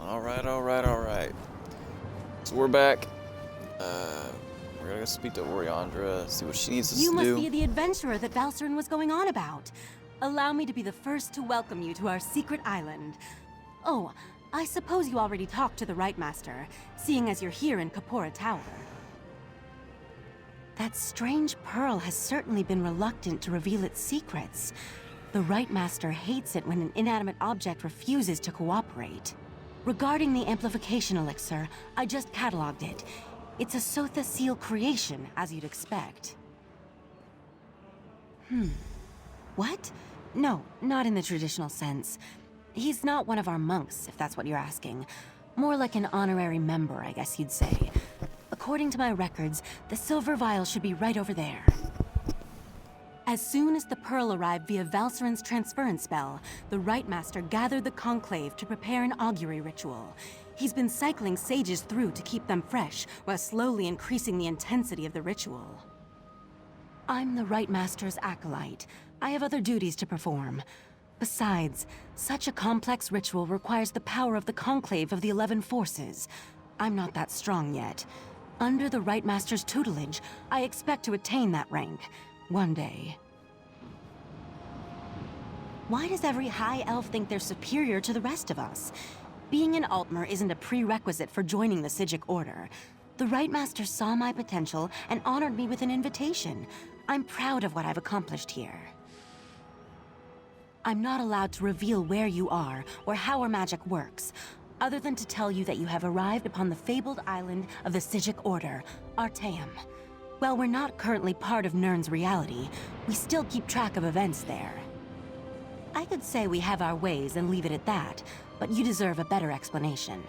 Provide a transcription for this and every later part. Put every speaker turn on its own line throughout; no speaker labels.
Alright. So we're back. We're gonna go speak to Oriandra, see what she needs us to do.
You must be the adventurer that Valcerin was going on about. Allow me to be the first to welcome you to our secret island. Oh, I suppose you already talked to the Right Master, seeing as you're here in Kapora Tower. That strange pearl has certainly been reluctant to reveal its secrets. The Right Master hates it when an inanimate object refuses to cooperate. Regarding the amplification elixir, I just cataloged it. It's a Sotha Seal creation, as you'd expect. What? No, not in the traditional sense. He's not one of our monks, if that's what you're asking. More like an honorary member, I guess you'd say. According to my records, the silver vial should be right over there. As soon as the pearl arrived via Valcerin's transference spell, the Right Master gathered the Conclave to prepare an augury ritual. He's been cycling sages through to keep them fresh, while slowly increasing the intensity of the ritual. I'm the Right Master's acolyte. I have other duties to perform. Besides, such a complex ritual requires the power of the Conclave of the 11 Forces. I'm not that strong yet. Under the Right Master's tutelage, I expect to attain that rank. One day. Why does every high elf think they're superior to the rest of us? Being an Altmer isn't a prerequisite for joining the Psijic Order. The Right Master saw my potential and honored me with an invitation. I'm proud of what I've accomplished here. I'm not allowed to reveal where you are or how our magic works, other than to tell you that you have arrived upon the fabled island of the Psijic Order, Artaeum. While we're not currently part of Nirn's reality, we still keep track of events there. I could say we have our ways and leave it at that, but you deserve a better explanation.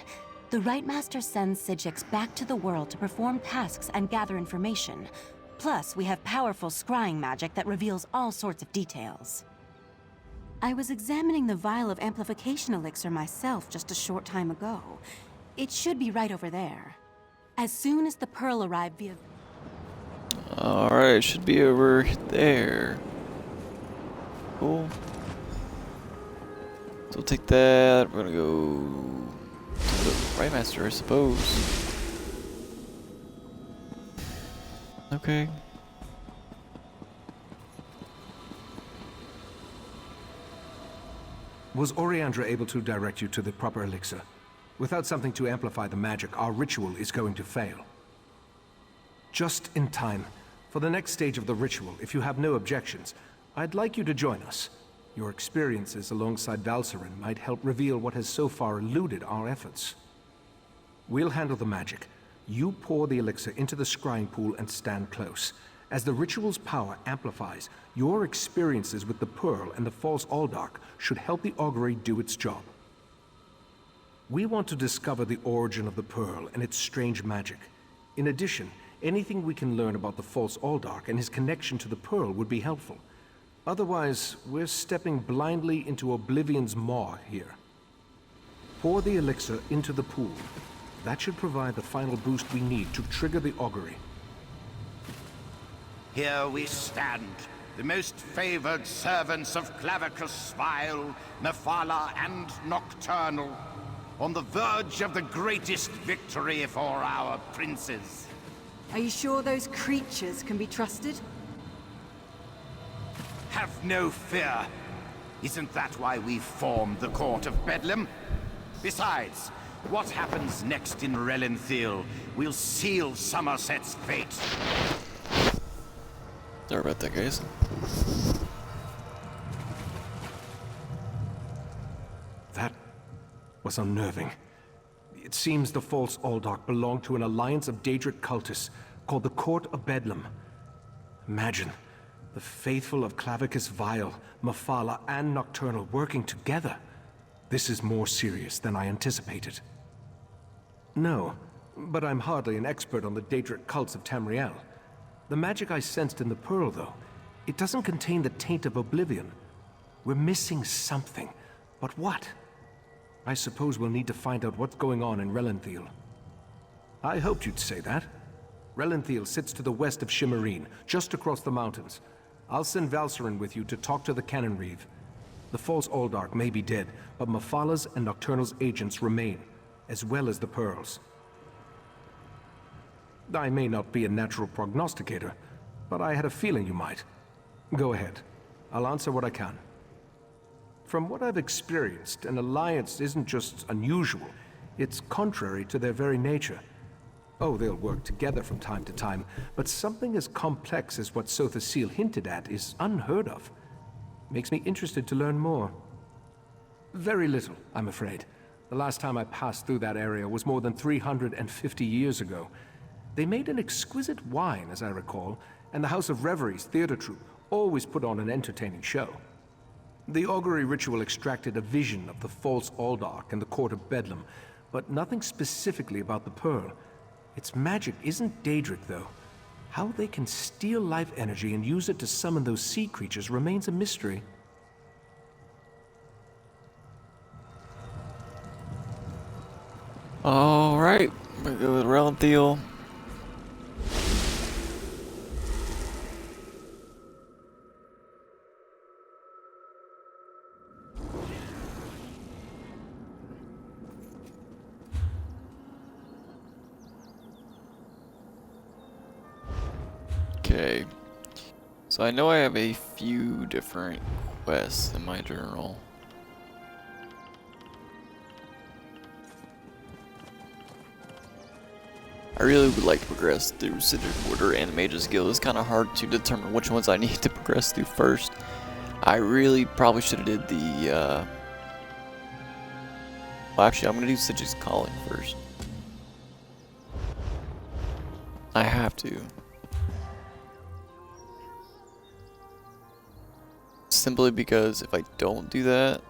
The Right Master sends Psijics back to the world to perform tasks and gather information. Plus, we have powerful scrying magic that reveals all sorts of details. I was examining the vial of amplification elixir myself just a short time ago. It should be right over there. As soon as the pearl arrived via...
Alright, it should be over there. Cool. So we'll take that. We're gonna go to the Right Master, I suppose. Okay.
Was Oriandra able to direct you to the proper elixir? Without something to amplify the magic, our ritual is going to fail. Just in time. For the next stage of the ritual, if you have no objections, I'd like you to join us. Your experiences alongside Valcerin might help reveal what has so far eluded our efforts. We'll handle the magic. You pour the elixir into the scrying pool and stand close. As the ritual's power amplifies, your experiences with the Pearl and the False Aldark should help the augury do its job. We want to discover the origin of the Pearl and its strange magic. In addition, anything we can learn about the False Aldark and his connection to the Pearl would be helpful. Otherwise, we're stepping blindly into Oblivion's maw here. Pour the elixir into the pool. That should provide the final boost we need to trigger the augury.
Here we stand, the most favored servants of Clavicus Vile, Mephala, and Nocturnal, on the verge of the greatest victory for our princes.
Are you sure those creatures can be trusted?
Have no fear. Isn't that why we formed the Court of Bedlam? Besides, what happens next in Relenthiel will seal Somerset's fate.
Sorry about that, guys.
That was unnerving. It seems the False Aldark belonged to an alliance of Daedric cultists called the Court of Bedlam. Imagine, the faithful of Clavicus Vile, Mephala, and Nocturnal working together. This is more serious than I anticipated. No, but I'm hardly an expert on the Daedric cults of Tamriel. The magic I sensed in the Pearl, though, it doesn't contain the taint of Oblivion. We're missing something, but what? I suppose we'll need to find out what's going on in Relenthiel. I hoped you'd say that. Relenthiel sits to the west of Shimmerine, just across the mountains. I'll send Valcerin with you to talk to the Cannon Reeve. The False Aldark may be dead, but Mephala's and Nocturnal's agents remain. as well as the pearls. I may not be a natural prognosticator, but I had a feeling you might. Go ahead. I'll answer what I can. From what I've experienced, an alliance isn't just unusual, it's contrary to their very nature. Oh, they'll work together from time to time, but something as complex as what Sotha Seal hinted at is unheard of. Makes me interested to learn more. Very little, I'm afraid. The last time I passed through that area was more than 350 years ago. They made an exquisite wine, as I recall, and the House of Reveries theater troupe always put on an entertaining show. The augury ritual extracted a vision of the false Aldark and the court of Bedlam, but nothing specifically about the pearl. Its magic isn't Daedric, though. How they can steal life energy and use it to summon those sea creatures remains a mystery.
Alright, I'm gonna go with Relanthiel. Okay, so I know I have a few different quests in my journal. I really would like to progress through Psijic Order and Mage's Guild. It's kind of hard to determine which ones I need to progress through first. I really probably should have did the, well, actually, I'm going to do Psijic's Calling first. I have to. Simply because if I don't do that,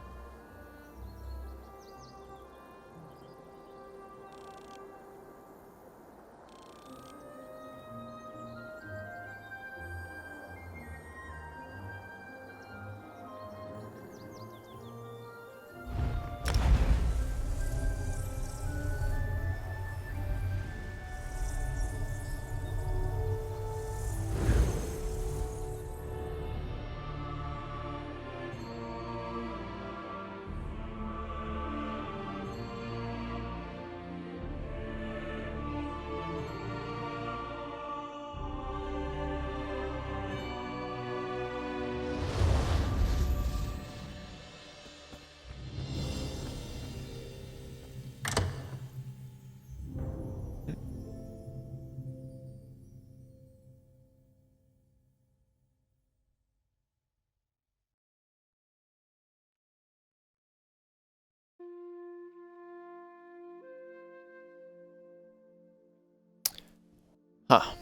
huh.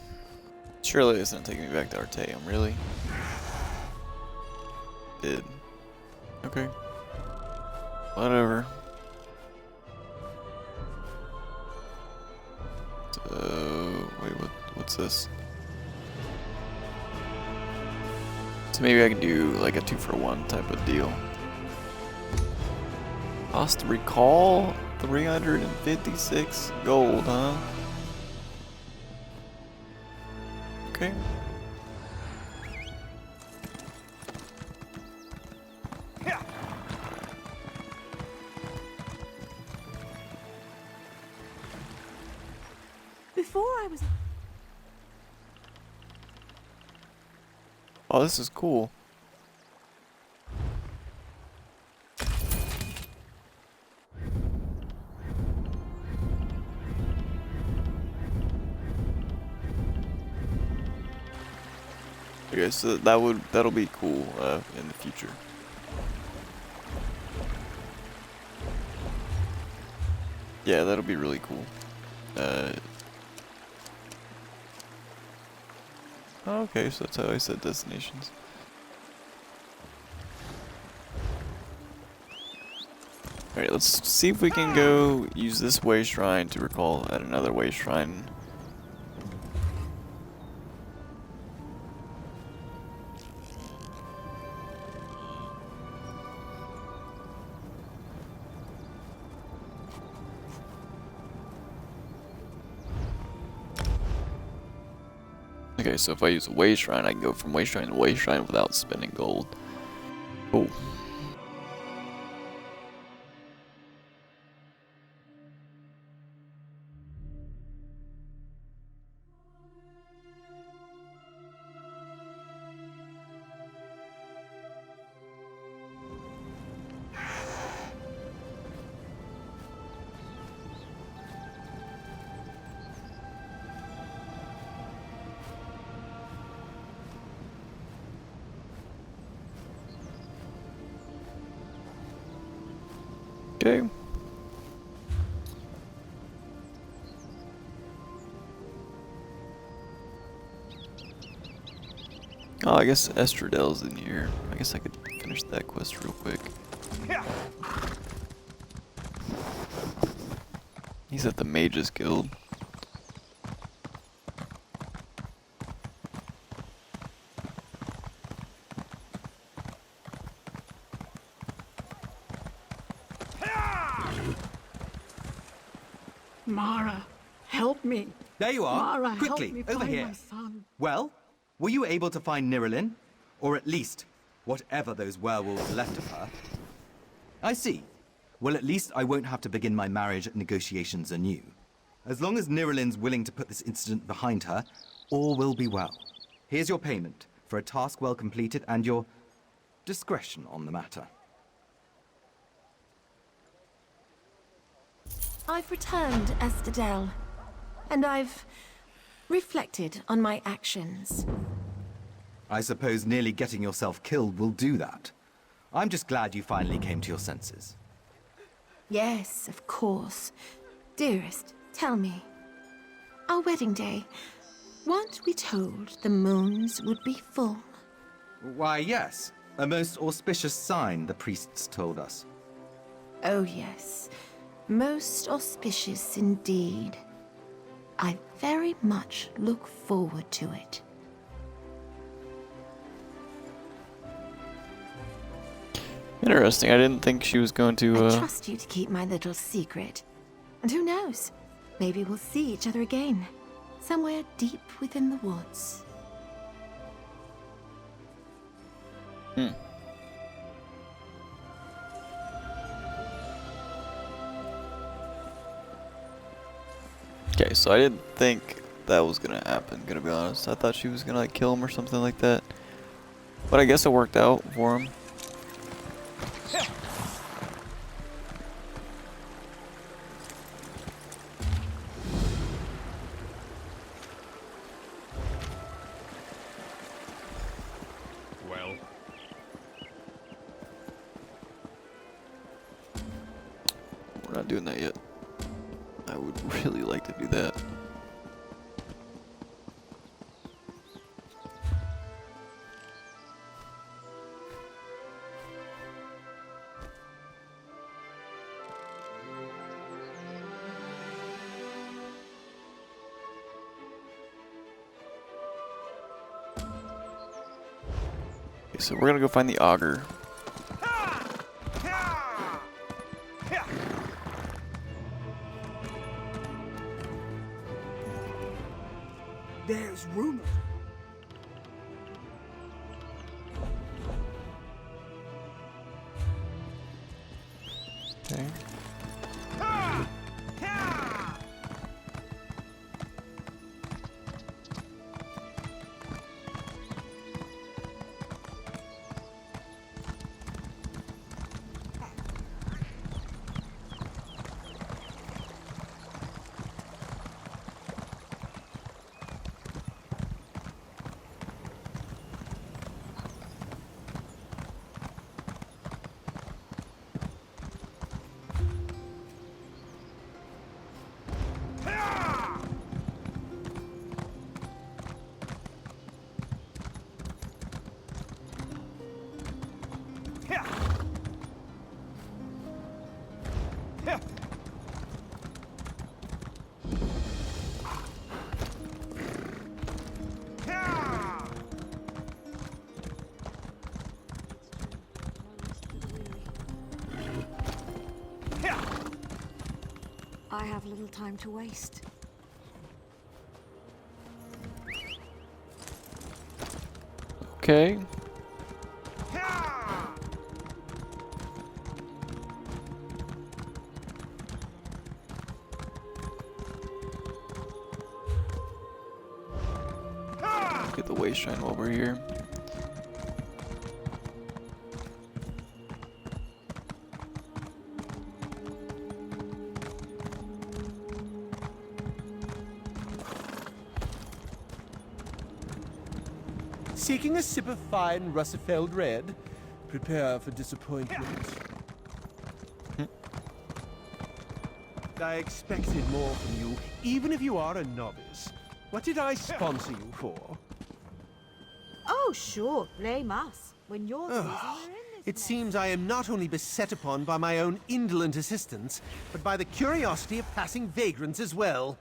Surely this isn't taking me back to Artaeum, really? Did. Okay. Whatever. So, wait, what's this? So maybe I can do like a 2-for-1 type of deal. Cost to recall 356 gold, huh? Okay.
Before I was...
Oh, this is cool. Okay, so that'll be cool in the future. Yeah, that'll be really cool. Okay, so that's how I set destinations. Alright, let's see if we can go use this way shrine to recall at another way shrine. Okay, so if I use a way shrine, I can go from way shrine to way shrine without spending gold. Cool. Okay. Oh, I guess Estradel's in here. I guess I could finish that quest real quick. He's at the Mages Guild.
Mara, help me.
There you are.
Mara,
Quickly,
help me
over
find
here.
my son.
Well, were you able to find Nirelin? Or at least, whatever those werewolves left of her? I see. Well, at least I won't have to begin my marriage negotiations anew. As long as Nirelin's willing to put this incident behind her, all will be well. Here's your payment for a task well completed and your discretion on the matter.
I've returned, Estadel, and I've reflected on my actions.
I suppose nearly getting yourself killed will do that. I'm just glad you finally came to your senses.
Yes, of course. Dearest, tell me. Our wedding day, weren't we told the moons would be full?
Why, yes. A most auspicious sign, the priests told us.
Oh yes, most auspicious indeed. I very much look forward to it.
Interesting. I didn't think she was going to.
I trust you to keep my little secret. And who knows? Maybe we'll see each other again. Somewhere deep within the woods.
Okay, so I didn't think that was gonna happen, gonna be honest. I thought she was gonna like kill him or something like that. But I guess it worked out for him.
Well,
We're not doing that yet. I would really like to do that. Okay, so we're gonna go find the auger.
There's rumors.
Okay.
I have little time to waste.
Okay. Get the waste shrine while we're here.
Seeking a sip of fine Russifeld red? Prepare for disappointment. I expected more from you, even if you are a novice. What did I sponsor you for?
Oh, sure. Blame us. When you're busy, we're in this
It
mess.
seems I am not only beset upon by my own indolent assistants, but by the curiosity of passing vagrants as well.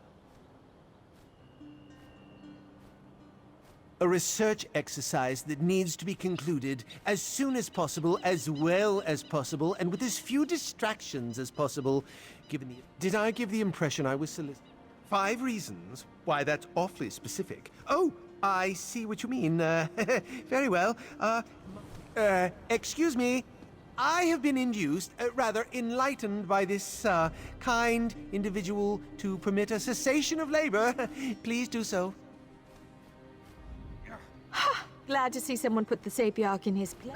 A research exercise that needs to be concluded as soon as possible, as well as possible, and with as few distractions as possible, given the... Did I give the impression I was soliciting? 5 reasons? Why, that's awfully specific. Oh, I see what you mean. Very well. Excuse me. I have been induced, rather enlightened by this, kind individual to permit a cessation of labor. Please do so.
Glad to see someone put the Sapiarch in his place.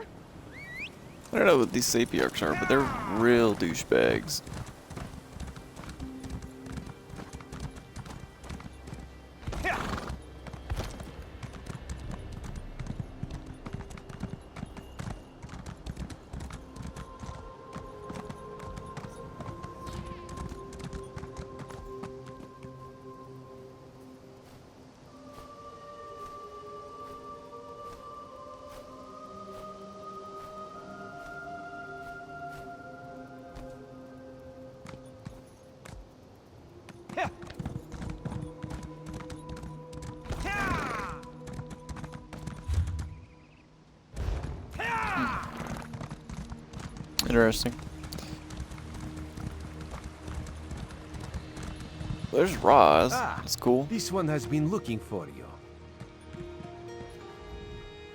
I don't know what these Sapiarchs are, but they're real douchebags. Interesting. There's Roz. That's cool.
This one has been looking for you.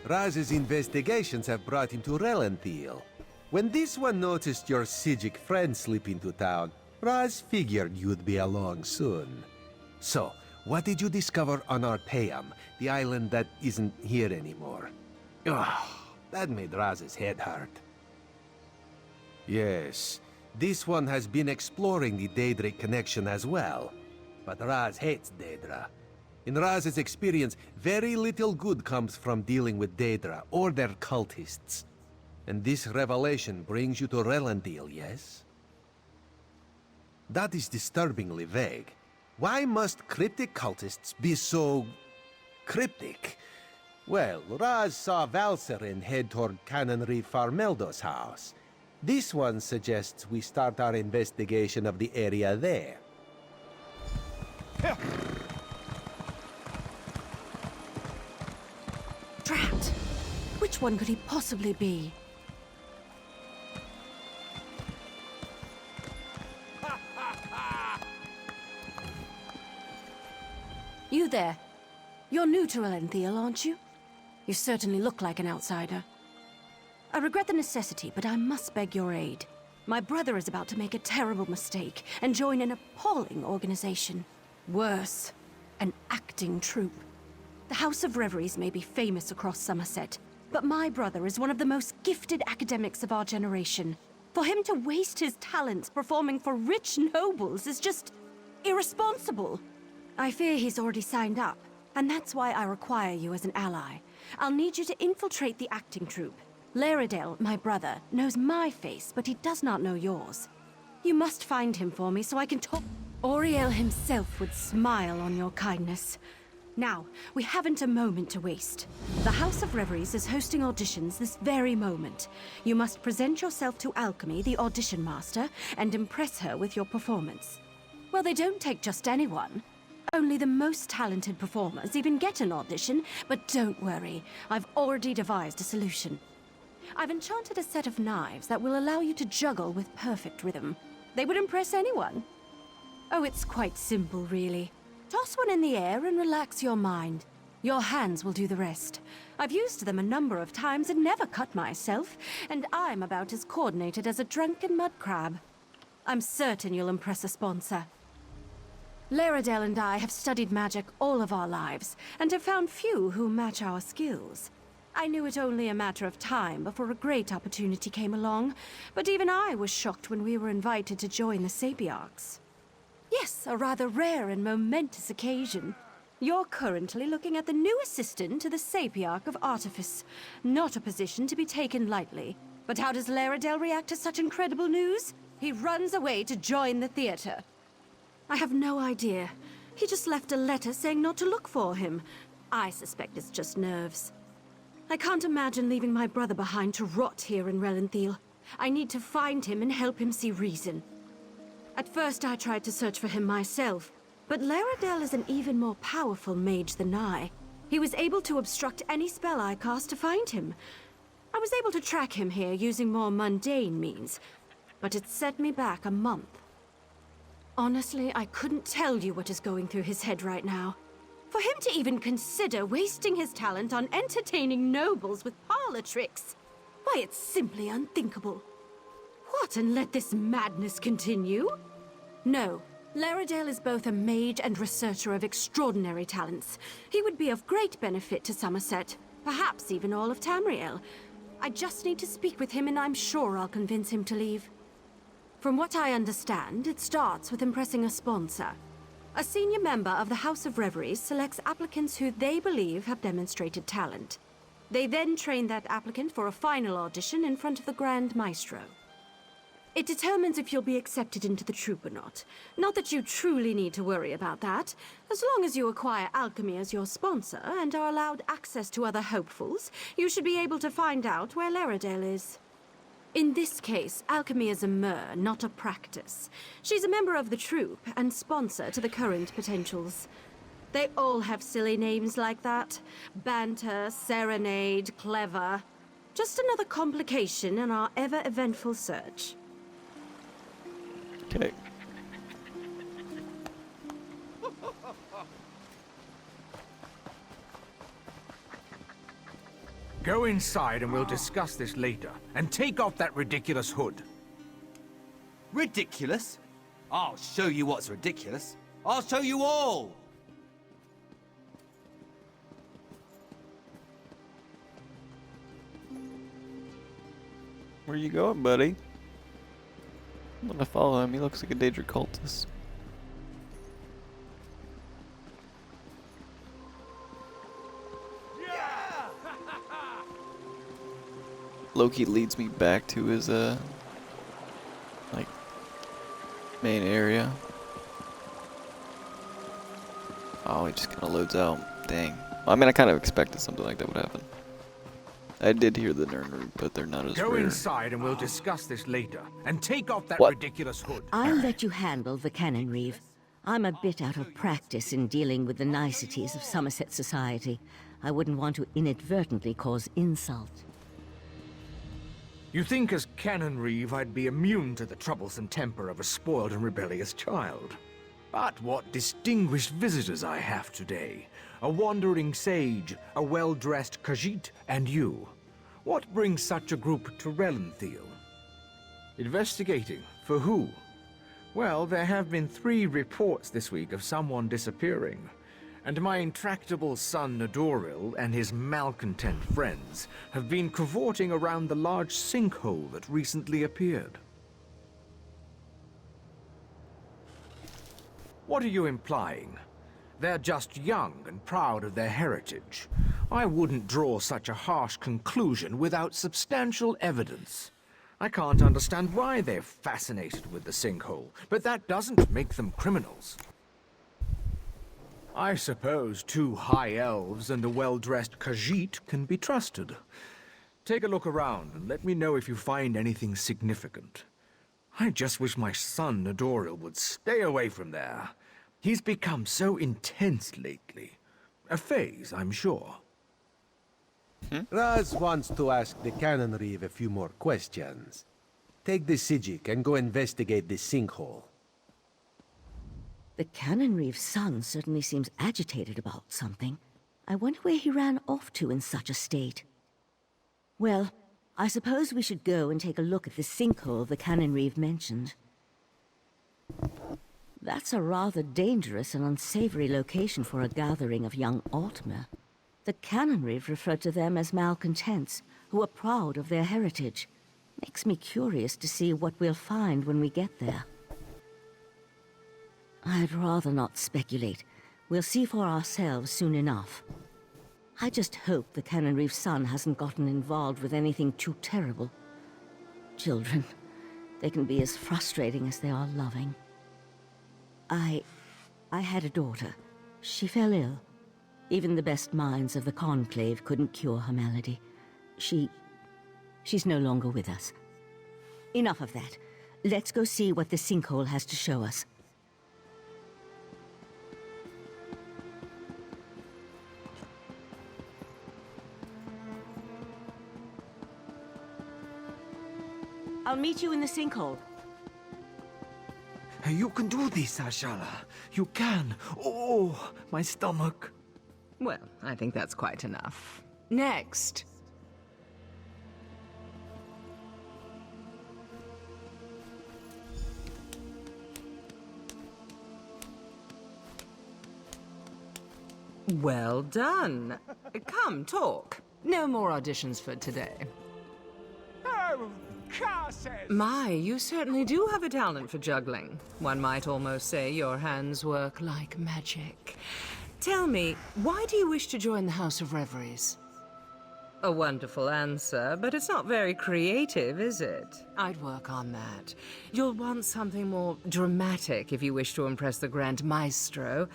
Raz's investigations have brought him to Relenthiel. When this one noticed your Psijic friend slip into town, Raz figured you'd be along soon. So, what did you discover on Arteum, the island that isn't here anymore? Ugh, that made Raz's head hurt. Yes, this one has been exploring the Daedric connection as well. But Raz hates Daedra. In Raz's experience, very little good comes from dealing with Daedra or their cultists. And this revelation brings you to Relenthiel, yes? That is disturbingly vague. Why must cryptic cultists be so... cryptic? Well, Raz saw Valserin head toward Canonry Farmeldo's house. This one suggests we start our investigation of the area there.
Drat! Which one could he possibly be? You there. You're new to Relenthiel, aren't you? You certainly look like an outsider. I regret the necessity, but I must beg your aid. My brother is about to make a terrible mistake and join an appalling organization. Worse, an acting troupe. The House of Reveries may be famous across Somerset, but my brother is one of the most gifted academics of our generation. For him to waste his talents performing for rich nobles is just irresponsible. I fear he's already signed up, and that's why I require you as an ally. I'll need you to infiltrate the acting troupe. Laredale, my brother, knows my face, but he does not know yours. You must find him for me so I can talk. Auriel himself would smile on your kindness. Now, we haven't a moment to waste. The House of Reveries is hosting auditions this very moment. You must present yourself to Alchemy, the audition master, and impress her with your performance. Well, they don't take just anyone. Only the most talented performers even get an audition, but don't worry, I've already devised a solution. I've enchanted a set of knives that will allow you to juggle with perfect rhythm. They would impress anyone. Oh, it's quite simple, really. Toss one in the air and relax your mind. Your hands will do the rest. I've used them a number of times and never cut myself, and I'm about as coordinated as a drunken mud crab. I'm certain you'll impress a sponsor. Laredale and I have studied magic all of our lives, and have found few who match our skills. I knew it only a matter of time before a great opportunity came along, but even I was shocked when we were invited to join the Sapiarchs. Yes, a rather rare and momentous occasion. You're currently looking at the new assistant to the Sapiarch of Artifice. Not a position to be taken lightly. But how does Laredale react to such incredible news? He runs away to join the theater.
I have no idea. He just left a letter saying not to look for him. I suspect it's just nerves. I can't imagine leaving my brother behind to rot here in Relenthiel. I need to find him and help him see reason. At first I tried to search for him myself, but Laredale is an even more powerful mage than I. He was able to obstruct any spell I cast to find him. I was able to track him here using more mundane means, but it set me back a month. Honestly, I couldn't tell you what is going through his head right now. For him to even consider wasting his talent on entertaining nobles with parlor tricks, why, it's simply unthinkable. What, and let this madness continue? No. Laredale is both a mage and researcher of extraordinary talents. He would be of great benefit to Somerset, perhaps even all of Tamriel. I just need to speak with him and I'm sure I'll convince him to leave. From what I understand, it starts with impressing a sponsor. A senior member of the House of Reveries selects applicants who they believe have demonstrated talent. They then train that applicant for a final audition in front of the Grand Maestro. It determines if you'll be accepted into the troupe or not. Not that you truly need to worry about that. As long as you acquire alchemy as your sponsor and are allowed access to other hopefuls, you should be able to find out where Laredale is. In this case, alchemy is a mer, not a practice. She's a member of the troupe and sponsor to the current potentials. They all have silly names like that. Banter, serenade, clever. Just another complication in our ever-eventful search.
Okay.
Go inside and we'll discuss this later. And take off that ridiculous hood.
Ridiculous? I'll show you what's ridiculous. I'll show you all!
Where you going, buddy? I'm gonna follow him. He looks like a Daedra cultist. Loki leads me back to his like main area. Oh, he just kind of loads out. Dang. I mean, I kind of expected something like that would happen. I did hear the Nirnroot, but they're not as
Go
rare.
inside and we'll discuss this later. And take off that
What?
ridiculous hood.
I'll let you handle the cannon reeve. I'm a bit out of practice in dealing with the niceties of Somerset society. I wouldn't want to inadvertently cause insult.
You think as Canon Reeve I'd be immune to the troublesome temper of a spoiled and rebellious child. But what distinguished visitors I have today. A wandering sage, a well-dressed Khajiit, and you. What brings such a group to Relenthiel? Investigating. For who? Well, there have been 3 reports this week of someone disappearing. And my intractable son Nadoril and his malcontent friends have been cavorting around the large sinkhole that recently appeared. What are you implying? They're just young and proud of their heritage. I wouldn't draw such a harsh conclusion without substantial evidence. I can't understand why they're fascinated with the sinkhole, but that doesn't make them criminals. I suppose 2 high elves and a well-dressed Khajiit can be trusted. Take a look around and let me know if you find anything significant. I just wish my son Nadoril would stay away from there. He's become so intense lately. A phase, I'm sure.
Raz wants to ask the cannon reeve a few more questions. Take the Psijic and go investigate this sinkhole.
The cannon reeve's son certainly seems agitated about something. I wonder where he ran off to in such a state. Well, I suppose we should go and take a look at the sinkhole the cannon reeve mentioned. That's a rather dangerous and unsavory location for a gathering of young Altmer. The cannon reeve referred to them as malcontents, who are proud of their heritage. Makes me curious to see what we'll find when we get there. I'd rather not speculate. We'll see for ourselves soon enough. I just hope the cannon reeve's son hasn't gotten involved with anything too terrible. Children, they can be as frustrating as they are loving. I had a daughter. She fell ill. Even the best minds of the Conclave couldn't cure her malady. She's no longer with us. Enough of that. Let's go see what the sinkhole has to show us. I'll meet you in the sinkhole.
You can do this, Ashala. You can. Oh, my stomach.
Well, I think that's quite enough. Next. Well done. Come, talk. No more auditions for today.
Oh, curses!
My, you certainly do have a talent for juggling. One might almost say your hands work like magic. Tell me, why do you wish to join the House of Reveries? A wonderful answer, but it's not very creative, is it? I'd work on that. You'll want something more dramatic if you wish to impress the Grand Maestro.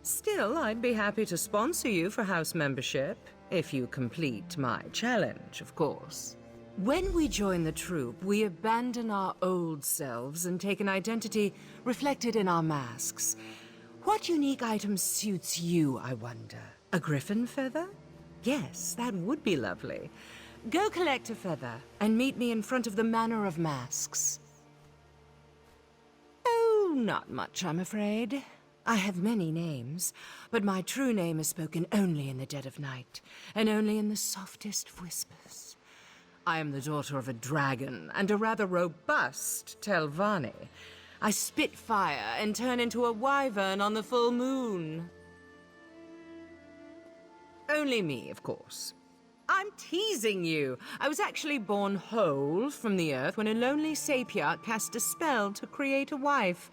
Still, I'd be happy to sponsor you for house membership, if you complete my challenge, of course. When we join the troupe, we abandon our old selves and take an identity reflected in our masks. What unique item suits you, I wonder? A griffin feather? Yes, that would be lovely. Go collect a feather and meet me in front of the Manor of Masks. Oh, not much, I'm afraid. I have many names, but my true name is spoken only in the dead of night, and only in the softest whispers. I am the daughter of a dragon and a rather robust Telvanni. I spit fire and turn into a wyvern on the full moon. Only me, of course. I'm teasing you. I was actually born whole from the earth when a lonely sapiarch cast a spell to create a wife.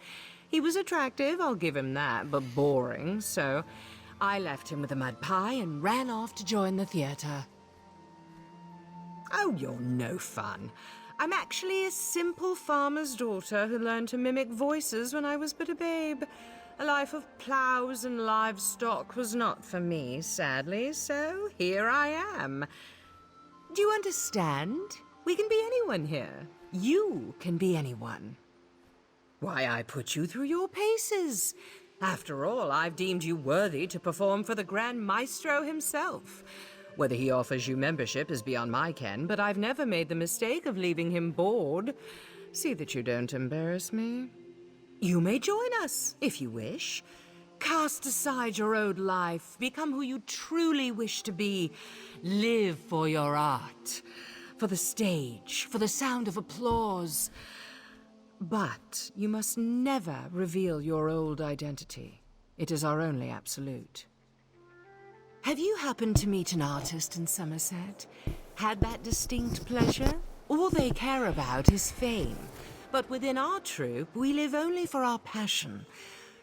He was attractive, I'll give him that, but boring, so I left him with a mud pie and ran off to join the theater. Oh, you're no fun. I'm actually a simple farmer's daughter who learned to mimic voices when I was but a babe. A life of plows and livestock was not for me, sadly, so here I am. Do you understand? We can be anyone here. You can be anyone. Why, I put you through your paces. After all, I've deemed you worthy to perform for the Grand Maestro himself. Whether he offers you membership is beyond my ken, but I've never made the mistake of leaving him bored. See that you don't embarrass me. You may join us, if you wish. Cast aside your old life, become who you truly wish to be. Live for your art, for the stage, for the sound of applause. But you must never reveal your old identity. It is our only absolute. Have you happened to meet an artist in Somerset? Had that distinct pleasure? All they care about is fame. But within our troupe, we live only for our passion.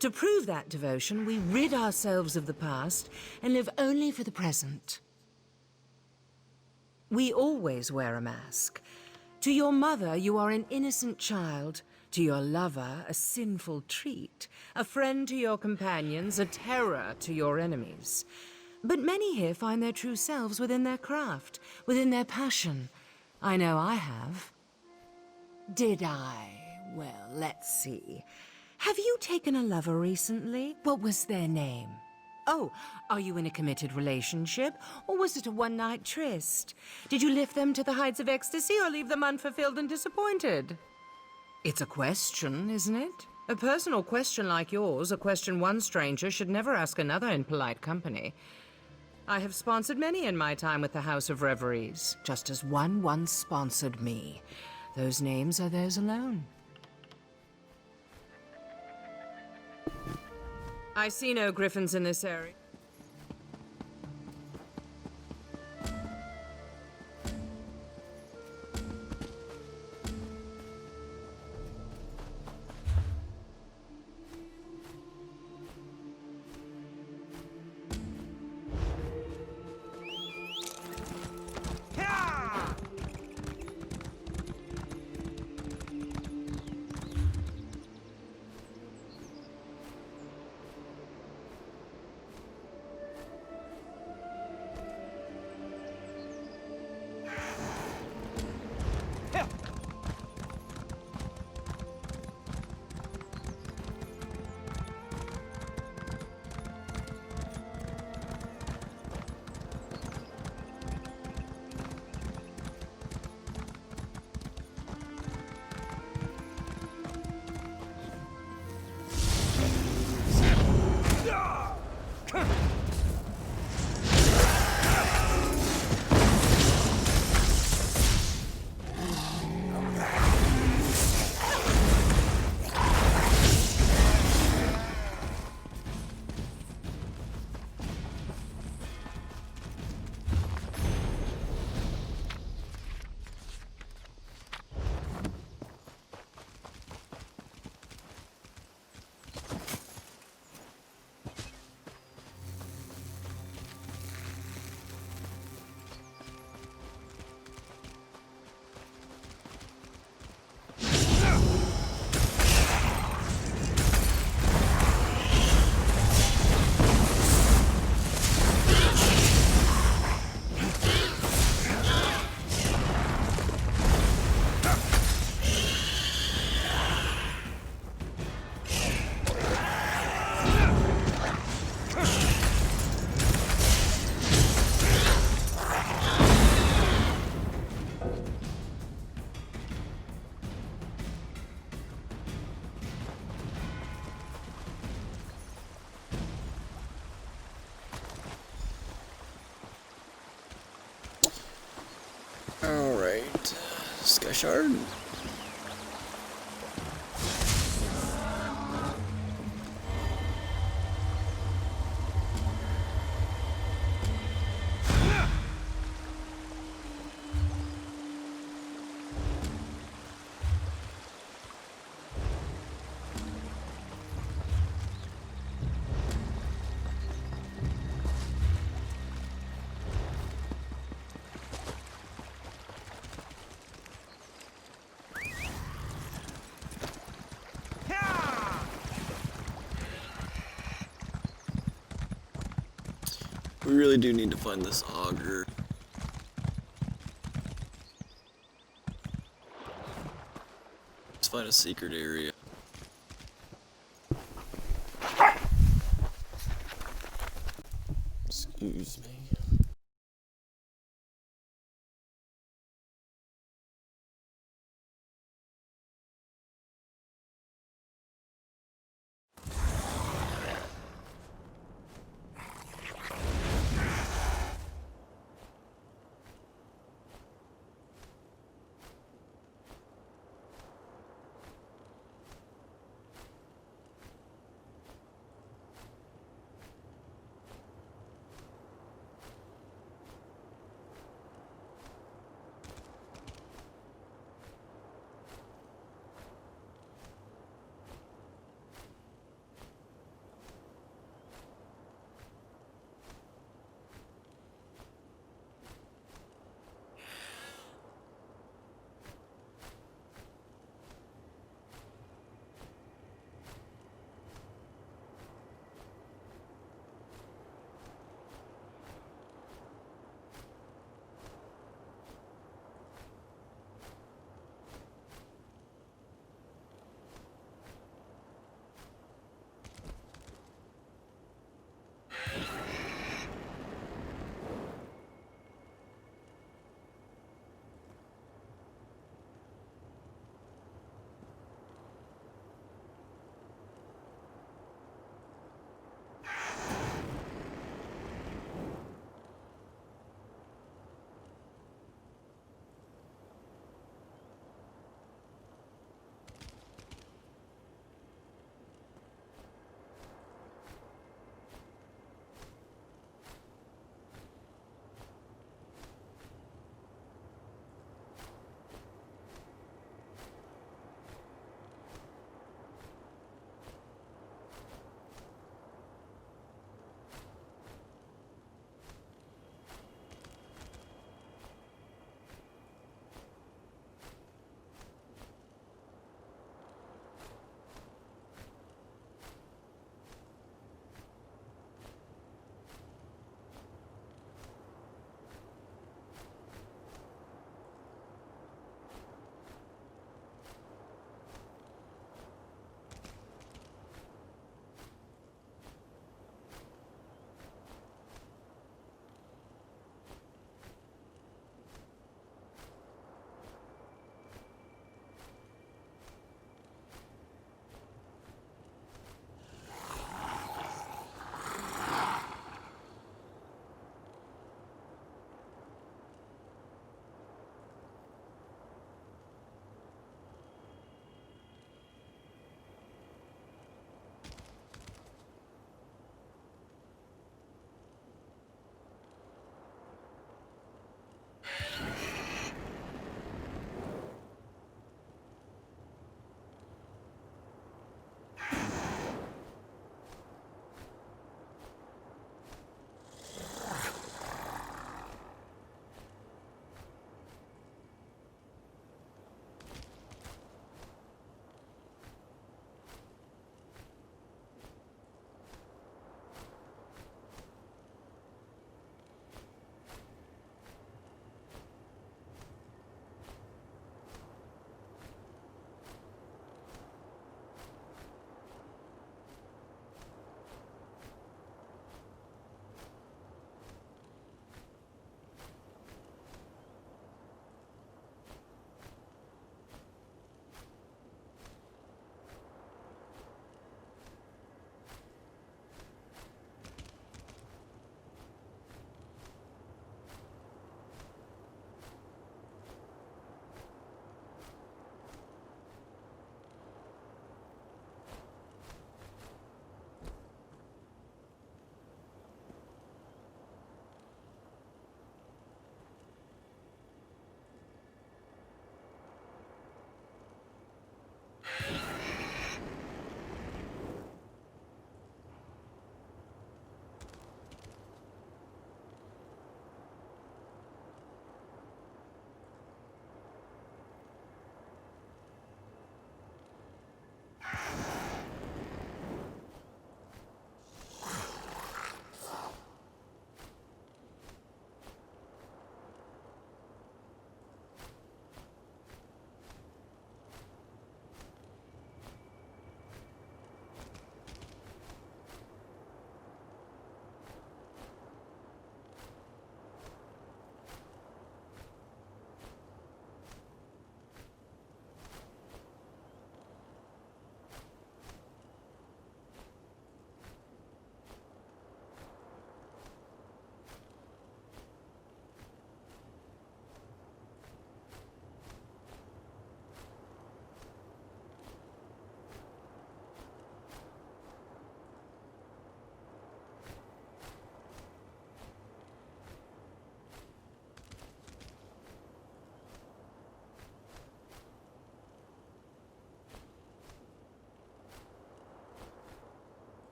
To prove that devotion, we rid ourselves of the past and live only for the present. We always wear a mask. To your mother, you are an innocent child. To your lover, a sinful treat. A friend to your companions, a terror to your enemies. But many here find their true selves within their craft, within their passion. I know I have. Did I? Well, let's see. Have you taken a lover recently? What was their name? Oh, are you in a committed relationship? Or was it a one-night tryst? Did you lift them to the heights of ecstasy or leave them unfulfilled and disappointed? It's a question, isn't it? A personal question like yours, a question one stranger should never ask another in polite company. I have sponsored many in my time with the House of Reveries, just as one once sponsored me. Those names are theirs alone. I see no griffins in this area.
Sky Shard. We really do need to find this auger. Let's find a secret area. Excuse me.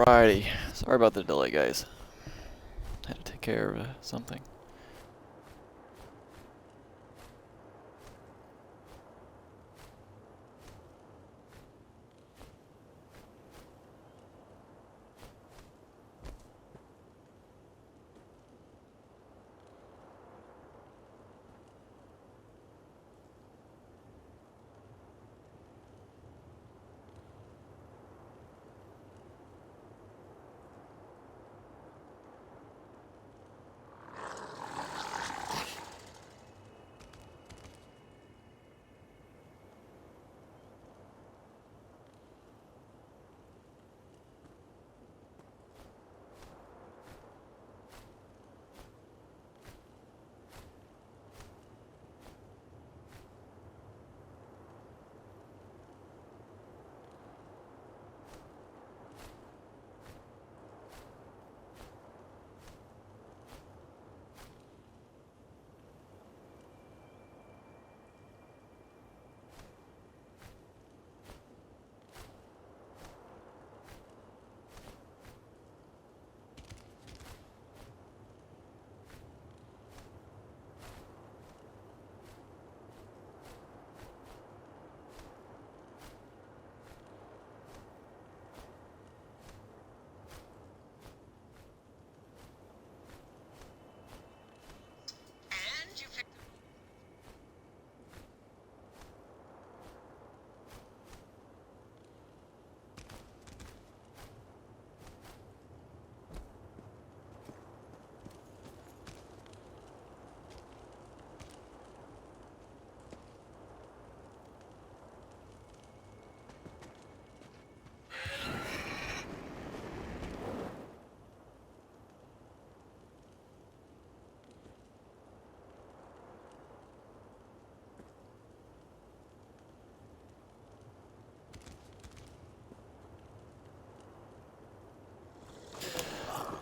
Alrighty. Sorry about the delay, guys. Had to take care of something.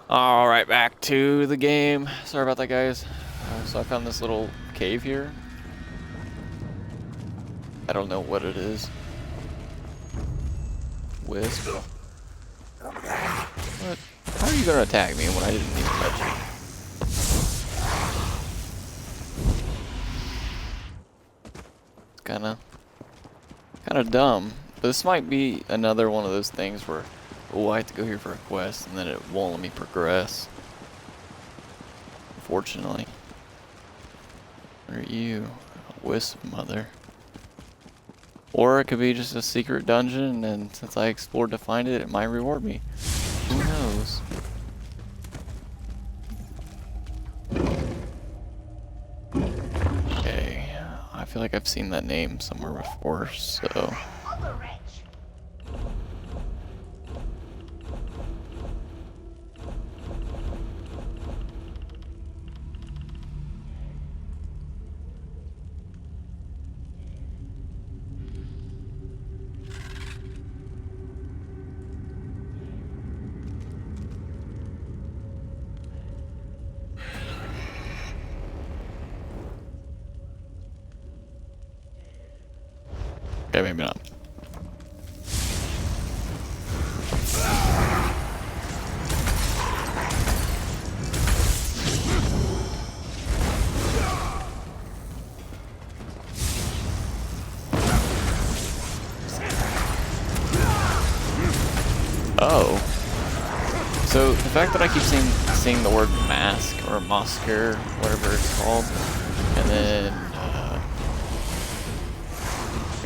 Alright, back to the game. Sorry about that, guys. So I found this little cave here. I don't know what it is. Wisp. What? How are you gonna attack me when I didn't even touch you? It's kinda dumb. But this might be another one of those things where, oh, I have to go here for a quest, and then it won't let me progress. Unfortunately. Where are you? Wisp mother. Or it could be just a secret dungeon, and since I explored to find it, it might reward me. Who knows? Okay, I feel like I've seen that name somewhere before, so... Okay, maybe not. Oh. So the fact that I keep seeing the word mask or masker, whatever it's called, and then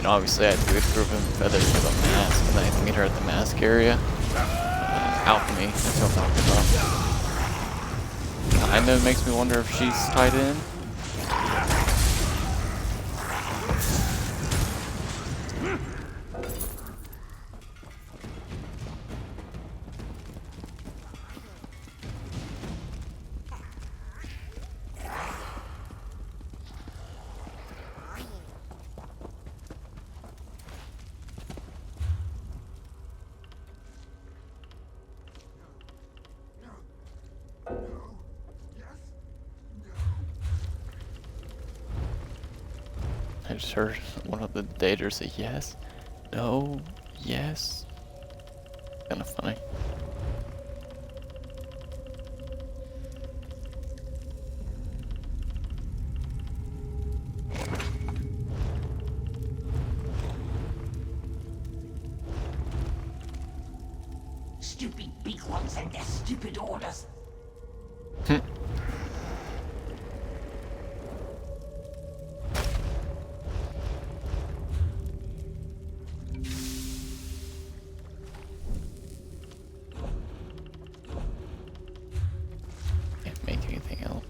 obviously I have to go through feathers for the mask, and then I have to meet her at the mask area. Alchemy, that's what I'm talking about. Kinda makes me wonder if she's tied in. I just heard one of the daters say yes, no, yes. Kinda funny.
stupid big ones and their stupid orders.
Can't make anything else.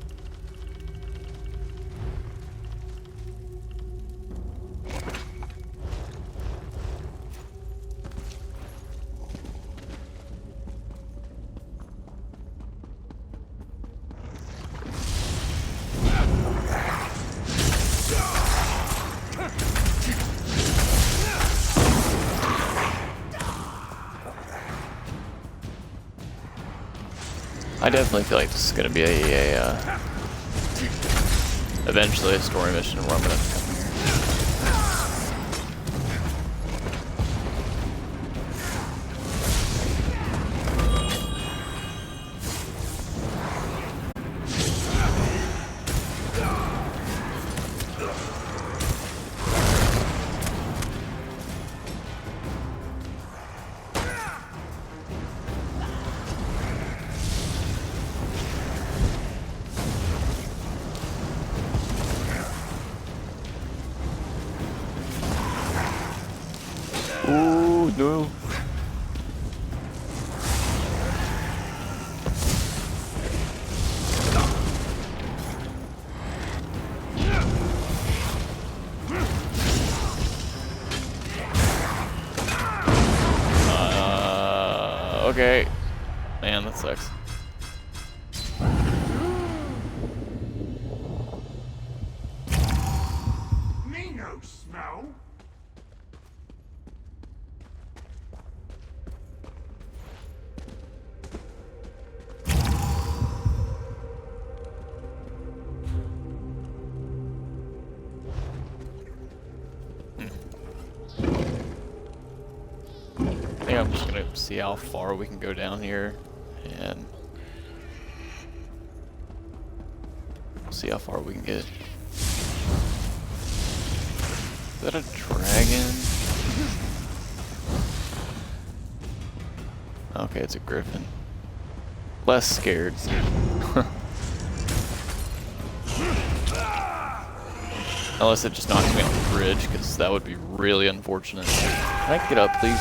I definitely feel like this is gonna be eventually a story mission where I'm gonna have to come here. Ooh, no. Okay. Man, that sucks.
Me no smell.
I think I'm just gonna see how far we can go down here and see how far we can get. Is that a dragon? Okay, it's a griffin. Less scared. Unless it just knocks me off the bridge, because that would be really unfortunate. Can I get up, please?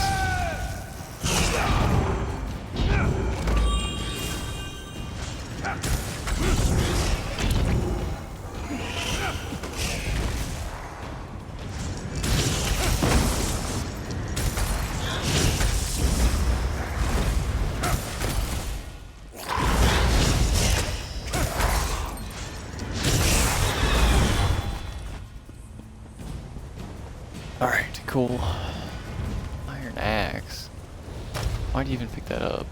Alright, cool. Iron axe. Why'd you even pick that up?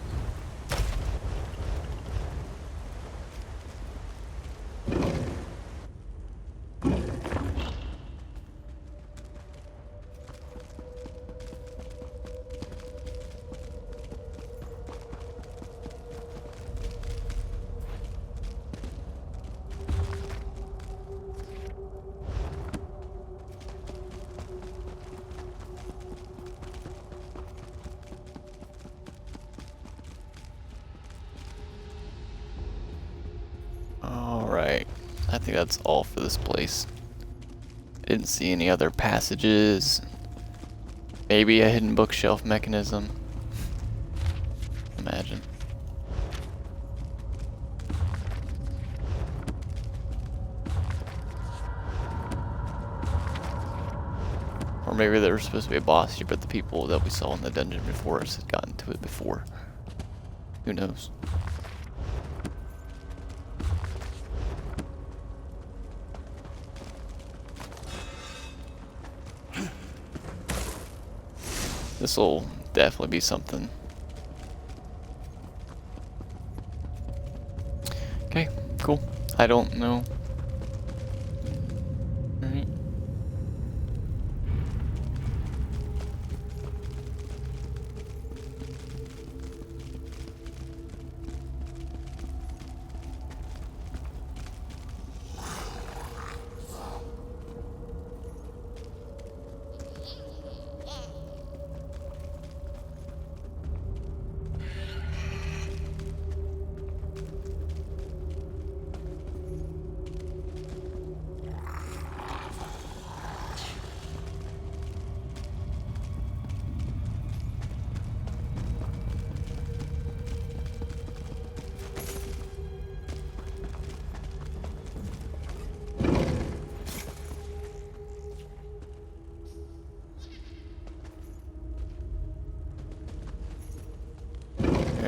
Alright, I think that's all for this place. Didn't see any other passages. Maybe a hidden bookshelf mechanism. Imagine. Or maybe there was supposed to be a boss here, but the people that we saw in the dungeon before us had gotten to it before. Who knows? This will definitely be something. Okay, cool. I don't know. Alright.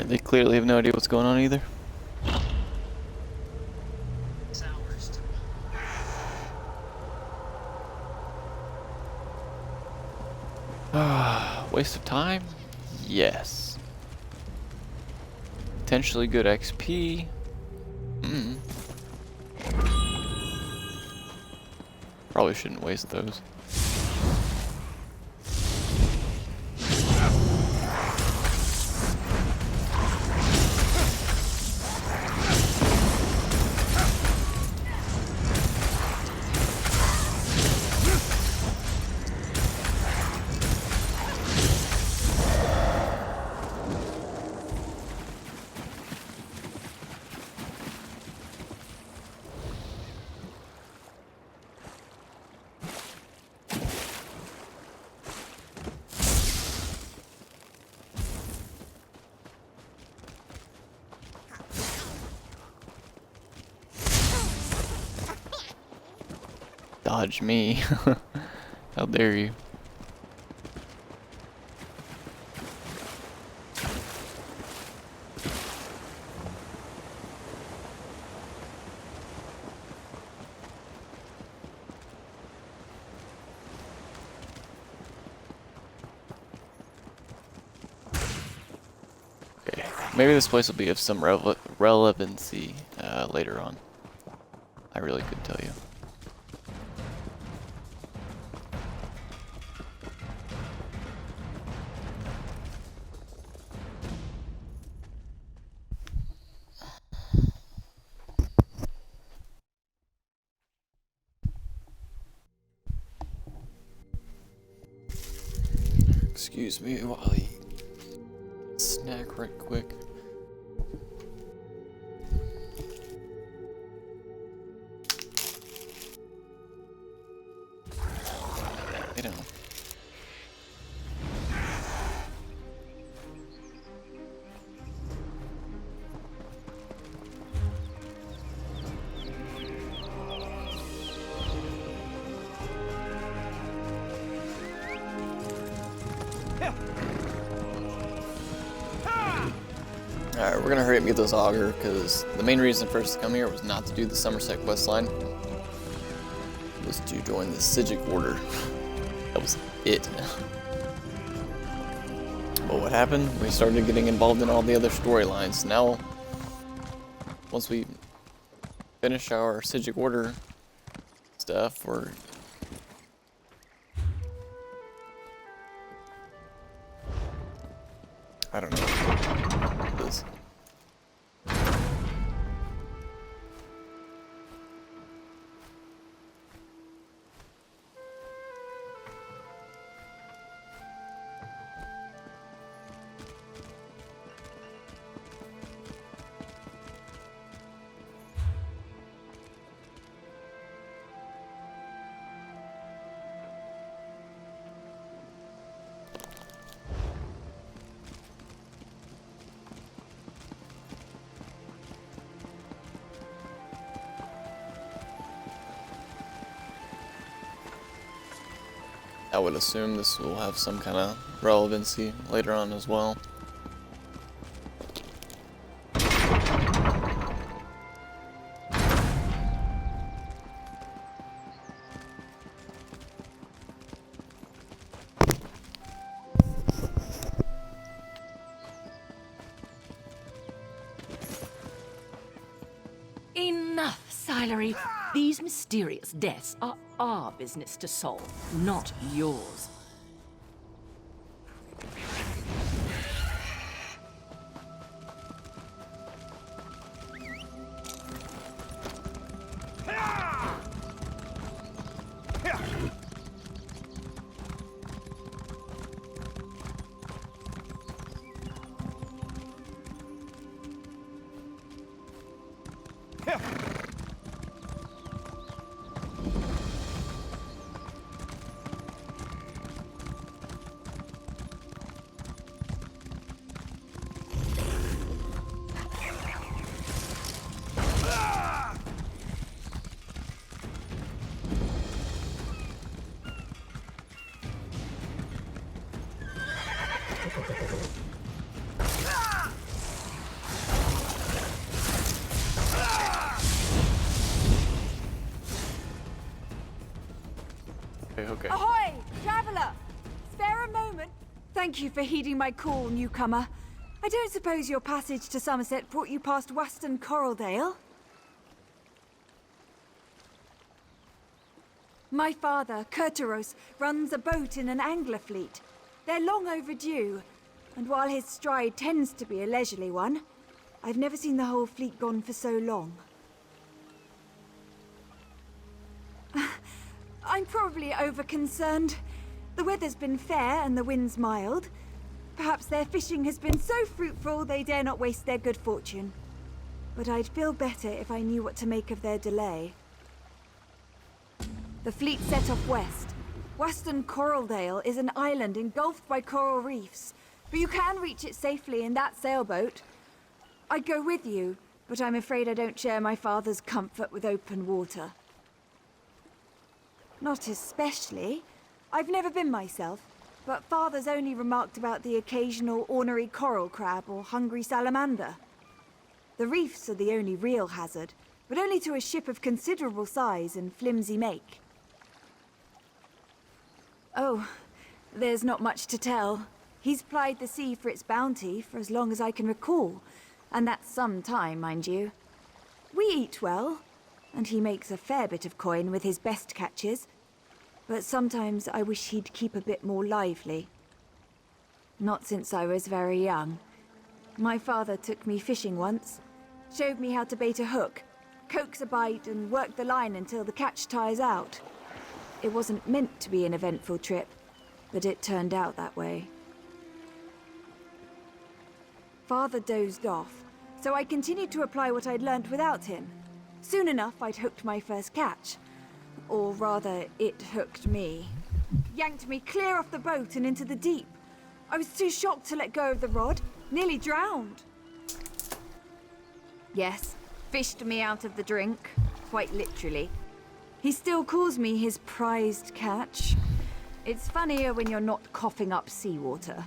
Alright, they clearly have no idea what's going on either. Waste of time? Yes. Potentially good XP. Probably shouldn't waste those. Dodge me. How dare you? Okay, maybe this place will be of some relevancy later on. I really couldn't tell you. Excuse me while I snack right quick. You know. Alright, we're gonna hurry up and get this auger, because the main reason for us to come here was not to do the Somerset questline. It was to join the Psijic Order. That was it. But what happened? We started getting involved in all the other storylines. Now, once we finish our Psijic Order stuff, we're... I don't know. This. I would assume this will have some kind of relevancy later on as well.
Enough, Silery. These mysterious deaths are our business to solve, not yours.
okay.
Ahoy, traveller! Spare a moment. Thank you for heeding my call, newcomer. I don't suppose your passage to Somerset brought you past Weston Coraldale? My father, Curteros, runs a boat in an angler fleet. They're long overdue, and while his stride tends to be a leisurely one, I've never seen the whole fleet gone for so long. I'm probably over-concerned. The weather's been fair and the wind's mild. Perhaps their fishing has been so fruitful they dare not waste their good fortune. But I'd feel better if I knew what to make of their delay. The fleet set off west. Weston Coraldale is an island engulfed by coral reefs, but you can reach it safely in that sailboat. I'd go with you, but I'm afraid I don't share my father's comfort with open water. Not especially. I've never been myself, but Father's only remarked about the occasional ornery coral crab or hungry salamander. The reefs are the only real hazard, but only to a ship of considerable size and flimsy make. Oh, there's not much to tell. He's plied the sea for its bounty for as long as I can recall, and that's some time, mind you. We eat well, and he makes a fair bit of coin with his best catches, but sometimes I wish he'd keep a bit more lively. Not since I was very young. My father took me fishing once, showed me how to bait a hook, coax a bite, and work the line until the catch tires out. It wasn't meant to be an eventful trip, but it turned out that way. Father dozed off, so I continued to apply what I'd learnt without him. Soon enough, I'd hooked my first catch. Or rather, it hooked me. Yanked me clear off the boat and into the deep. I was too shocked to let go of the rod, nearly drowned. Yes, fished me out of the drink, quite literally. He still calls me his prized catch. It's funnier when you're not coughing up seawater.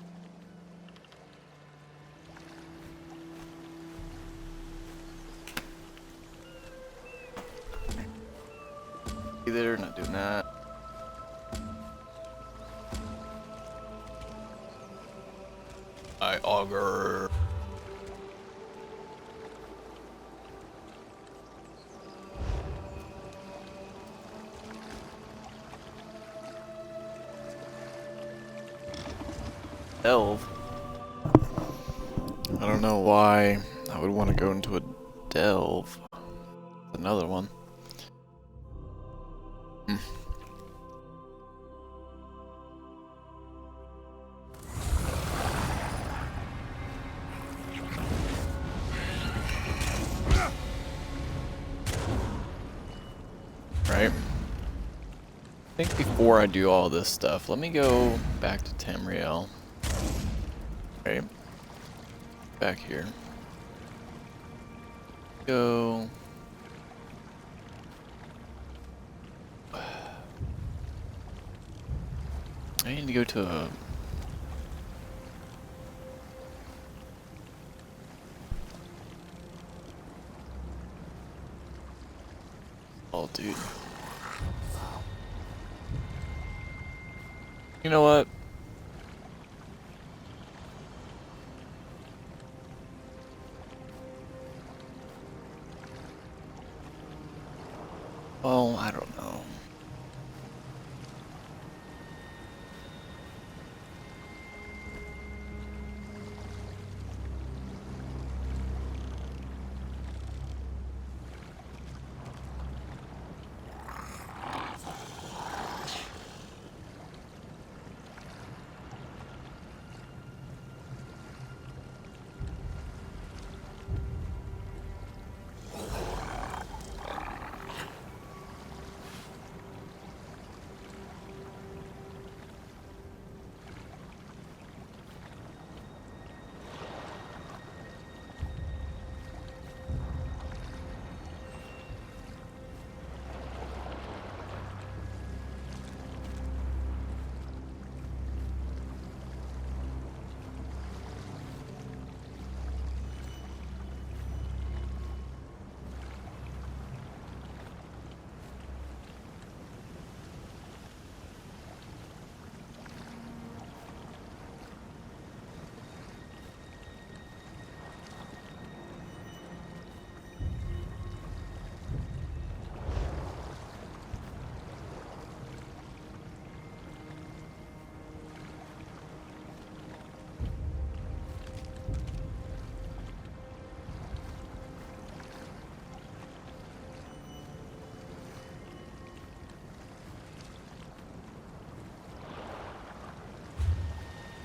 Either, not doing that. I augur. Delve. I don't know why I would want to go into a delve. Another one. Right. I think before I do all this stuff, let me go back to Tamriel. Right. Back here. Go. I need to go to a... Oh, dude. You know what? Well, I don't know.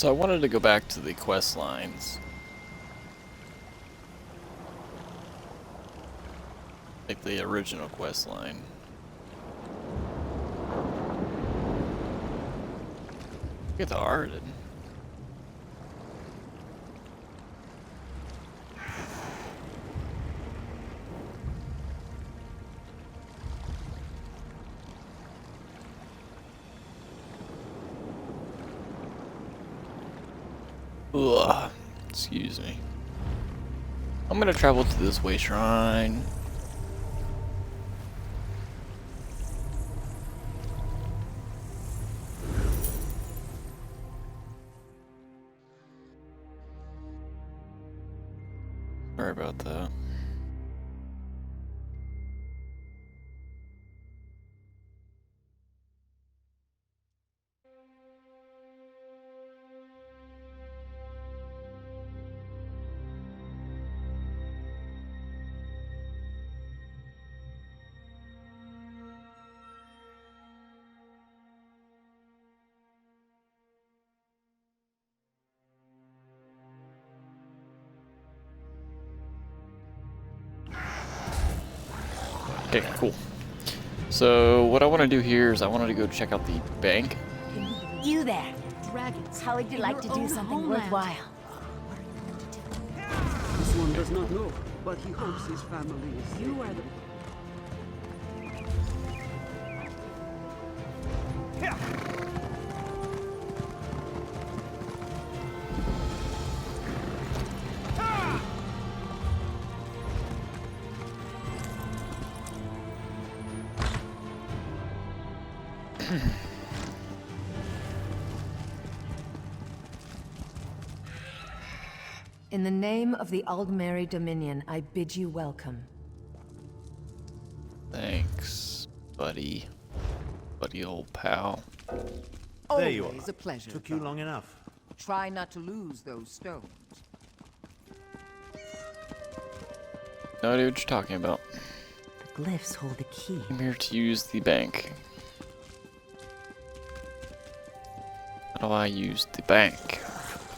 So I wanted to go back to the quest lines. Like the original quest line. Get the Arden. Ugh. Excuse me. I'm gonna travel to this way shrine. Sorry about that. Okay, cool. So what I want to do here is I wanted to go check out the bank.
You there.
Dragons.
How would you like to do something worthwhile?
This one does not know, but he hopes his family is safe.
You are the...
In the name of the Aldmeri Dominion, I bid you welcome.
Thanks, buddy. Buddy old pal.
There you
Always
are.
a pleasure.
Took you long enough.
Try not to lose those stones.
No idea what you're talking about.
The glyphs hold the key.
I'm here to use the bank. How do I use the bank?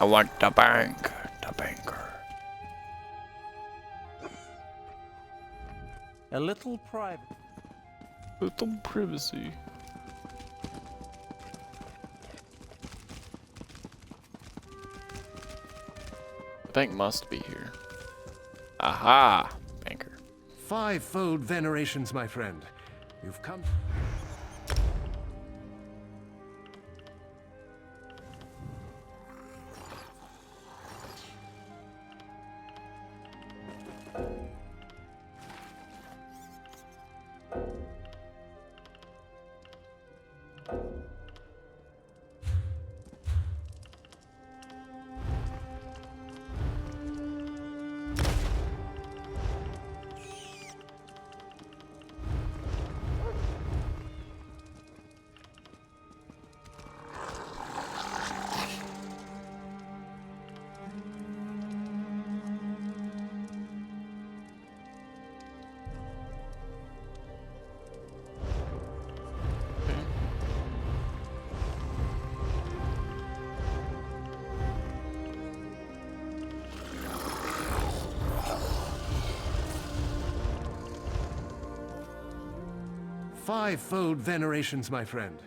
I want the bank. The banker.
A little private.
Little privacy. The bank must be here. Aha! Banker.
Fivefold venerations, my friend. You've come. Fivefold venerations, my friend.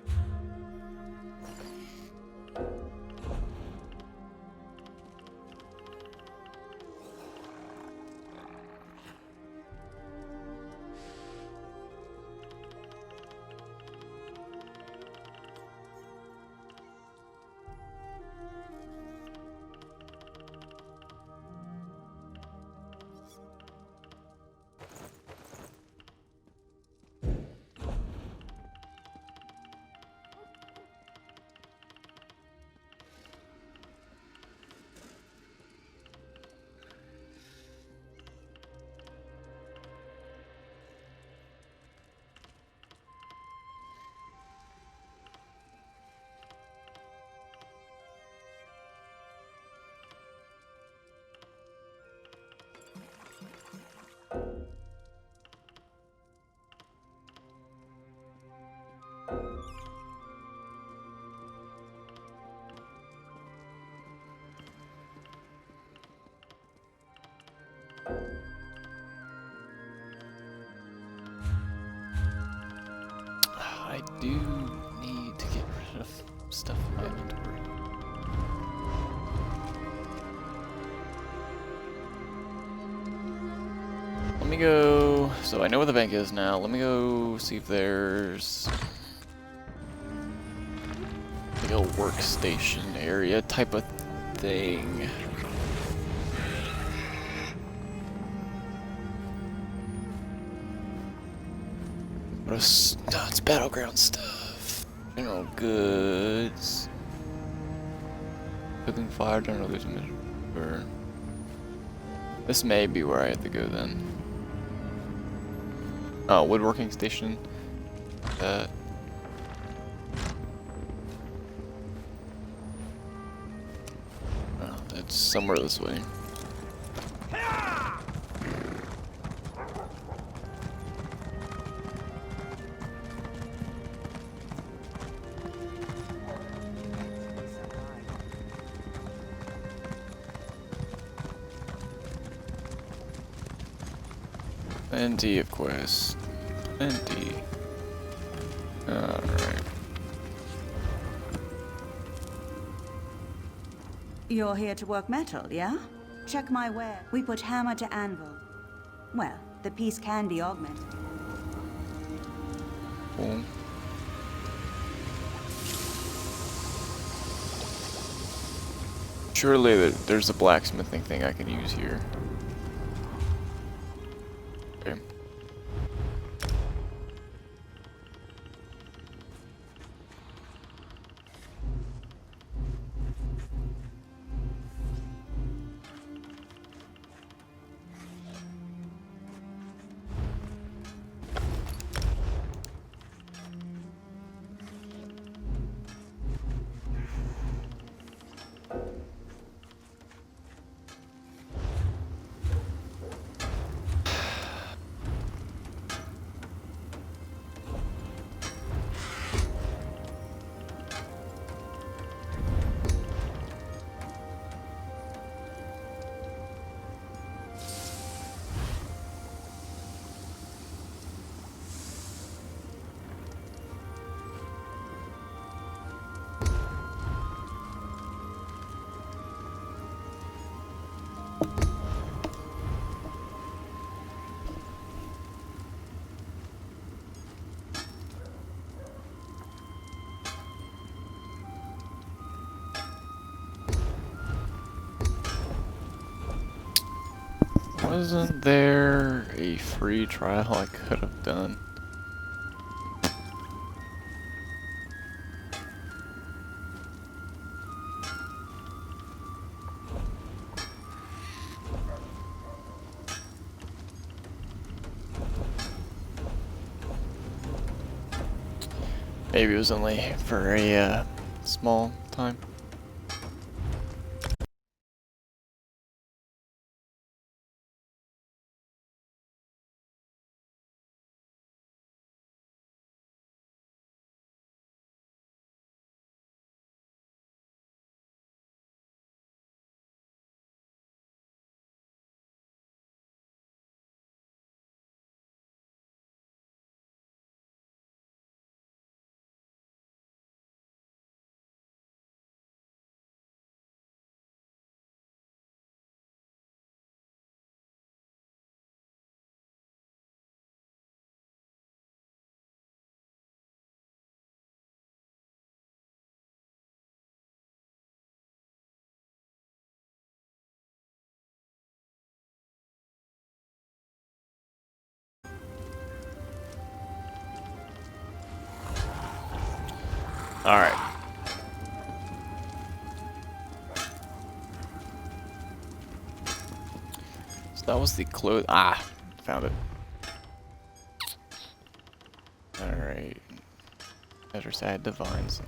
Let me go. So I know where the bank is now. Let me go see if there's like a workstation area type of thing. No, it's battleground stuff. General goods. Cooking fire, general goods, burn. This may be where I have to go then. Oh, woodworking station. Oh, that's somewhere this way. Plenty of quests. Plenty. Alright.
You're here to work metal, yeah? Check my ware. We put hammer to anvil. Well, the piece can be augmented.
Cool. Surely there's a blacksmithing thing I can use here. Okay. Wasn't there a free trial I could have done? Maybe it was only for a small time. Alright. So that was the clothes. Ah, found it. Alright. Better side divines.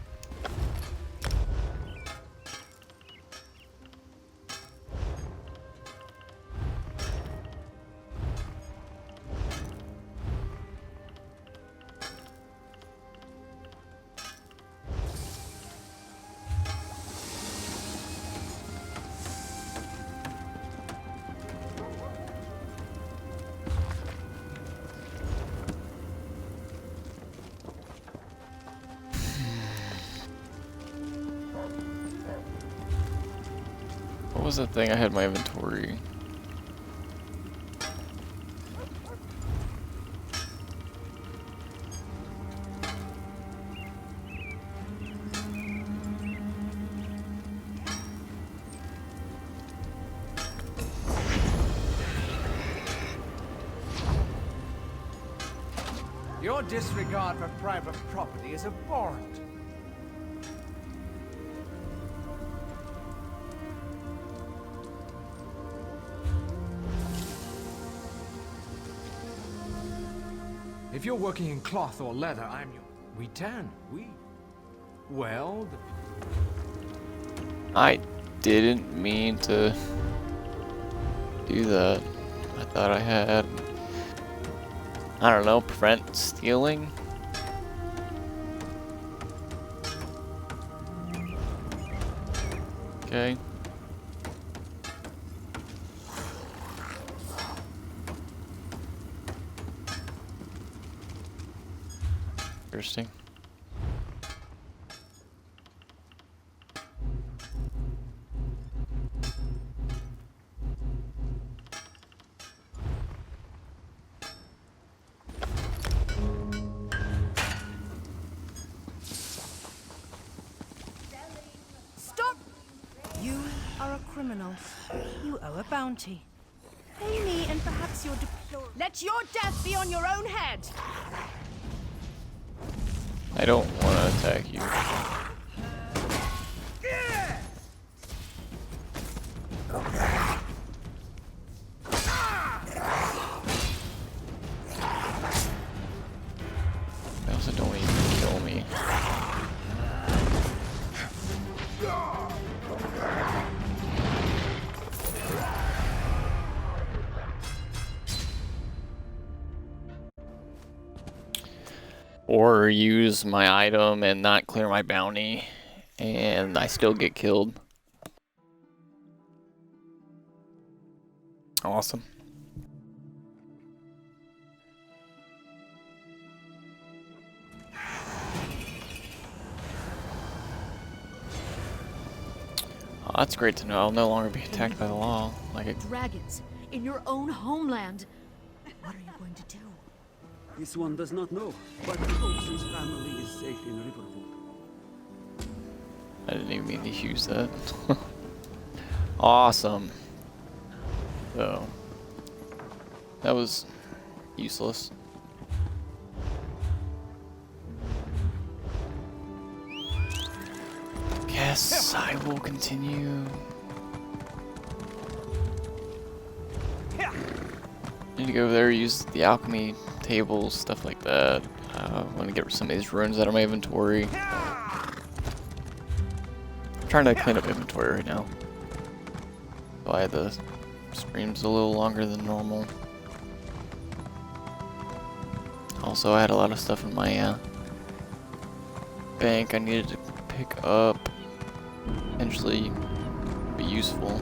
What was the thing I had in my inventory?
Your disregard for private property is abhorrent. If you're working in cloth or leather, I'm your... We tan, we... Well,
I didn't mean to do that. I thought I had, I don't know, prevent stealing? Okay. Interesting.
Stop! You are a criminal. You owe a bounty. Pay me and perhaps your Let your death be on your own head!
I don't want to attack you. They also don't even kill me. Or use my item and not clear my bounty, and I still get killed. Awesome. Oh, that's great to know. I'll no longer be attacked by the law. Like it.
Dragons in your own homeland. What are you going to do?
This one does not know, but he hopes his family is safe in Riverwood.
I didn't even mean to use that. Awesome. So that was useless. Guess I will continue. Need to go over there, use the alchemy tables, stuff like that. I want to get some of these runes out of my inventory. I'm trying to clean up inventory right now. Why the stream's a little longer than normal. Also, I had a lot of stuff in my bank I needed to pick up. Eventually, be useful.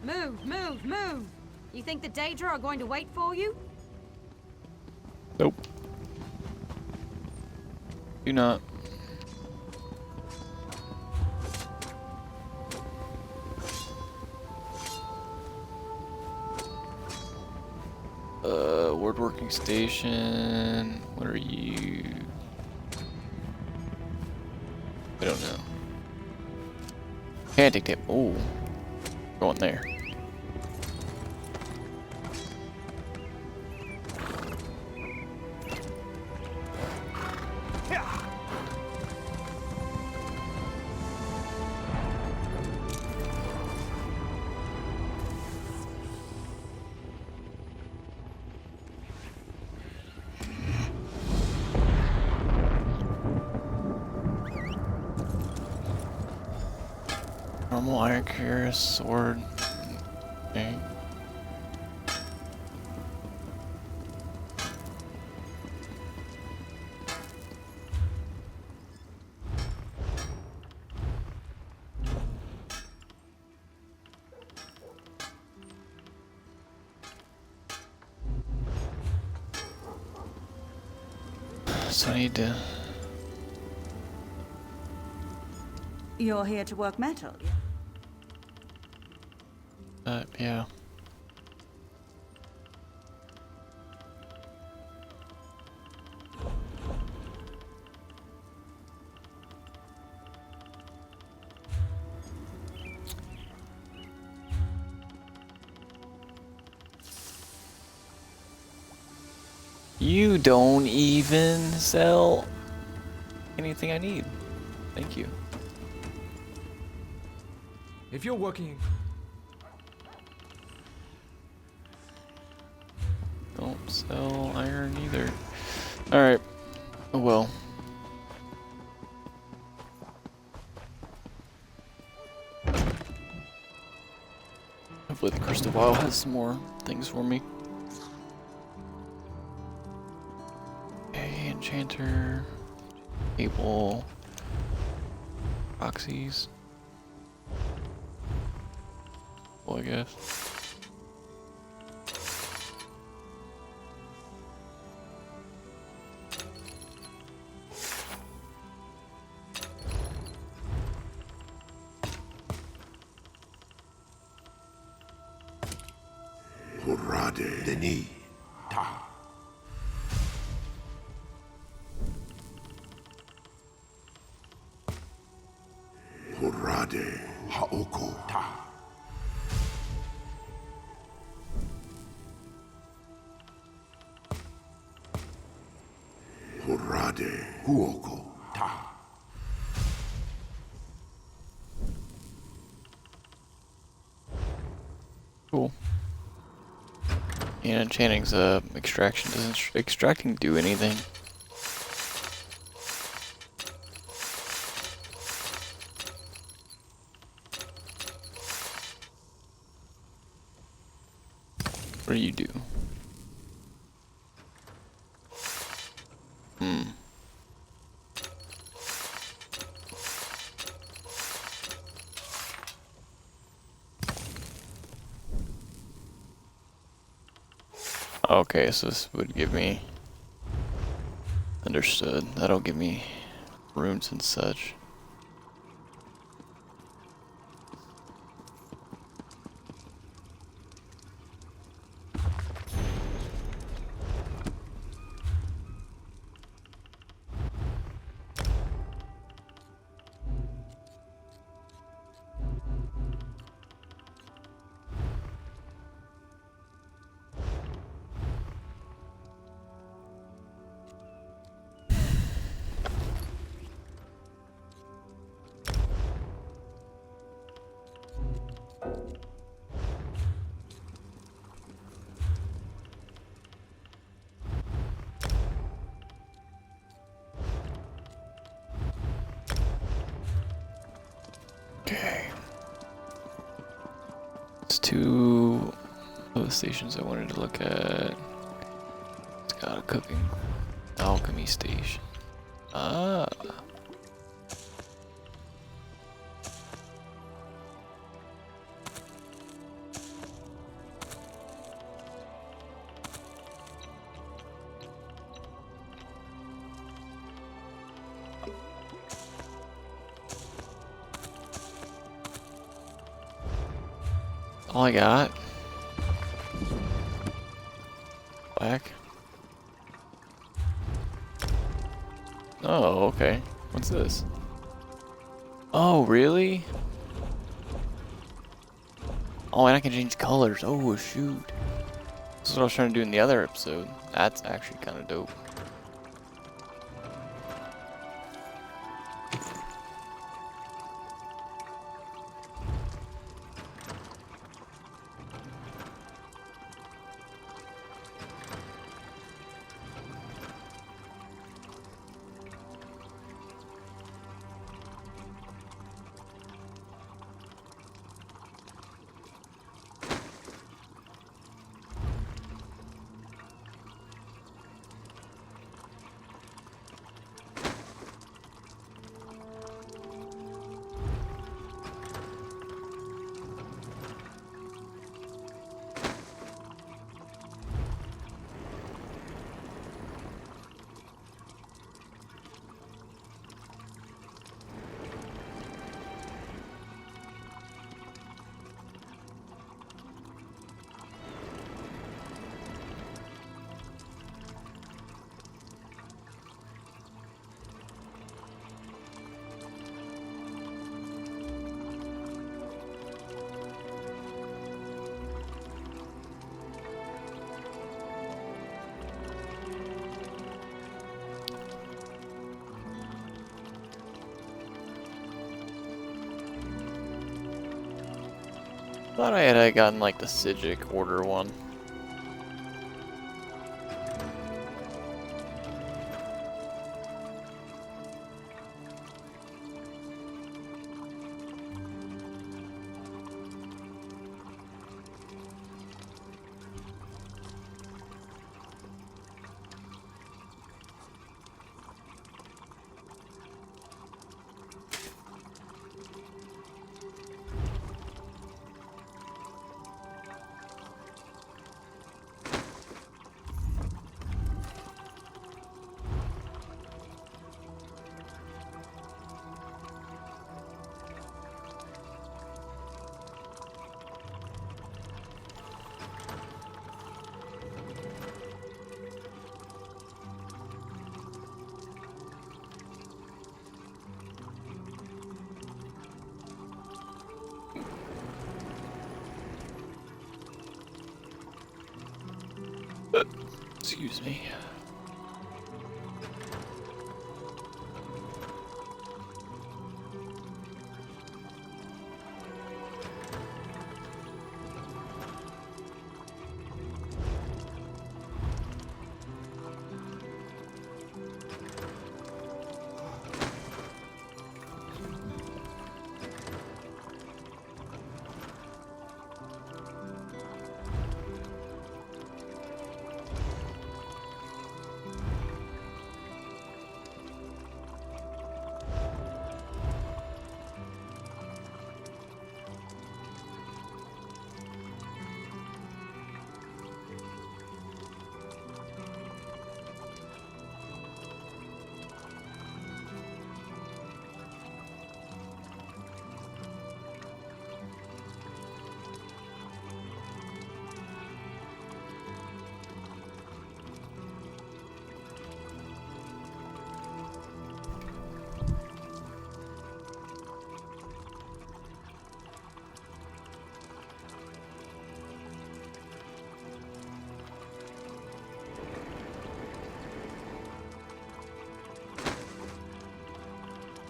Move, move, move! You think the Daedra are going to wait for you?
Nope. Do not. Word working station. What are you? I don't know. Can't take tip. Oh, going there. Normal iron cuirass sword. Okay. So I need to...
You're here to work metal?
Yeah. You don't even sell anything I need. Thank you.
If you're working...
Don't sell iron either. Alright. Oh well. Hopefully the crystal vial has some more things for me. Okay, enchanter. Able. Proxies. Well, I guess.
Hurrade Deni Ta. Hurrade Haoko Ta. Hurrade Huoko Ta.
Cool. And enchanting's extraction. Doesn't extracting do anything? What do you do? Okay, so this would give me... Understood. That'll give me runes and such. Okay. It's two of the stations I wanted to look at. It's got a cooking alchemy station. Ah. All I got. Black. Oh, okay. What's this? Oh, really? Oh, and I can change colors. Oh, shoot. This is what I was trying to do in the other episode. That's actually kind of dope. Thought I had gotten like the Psijic order one. Excuse me.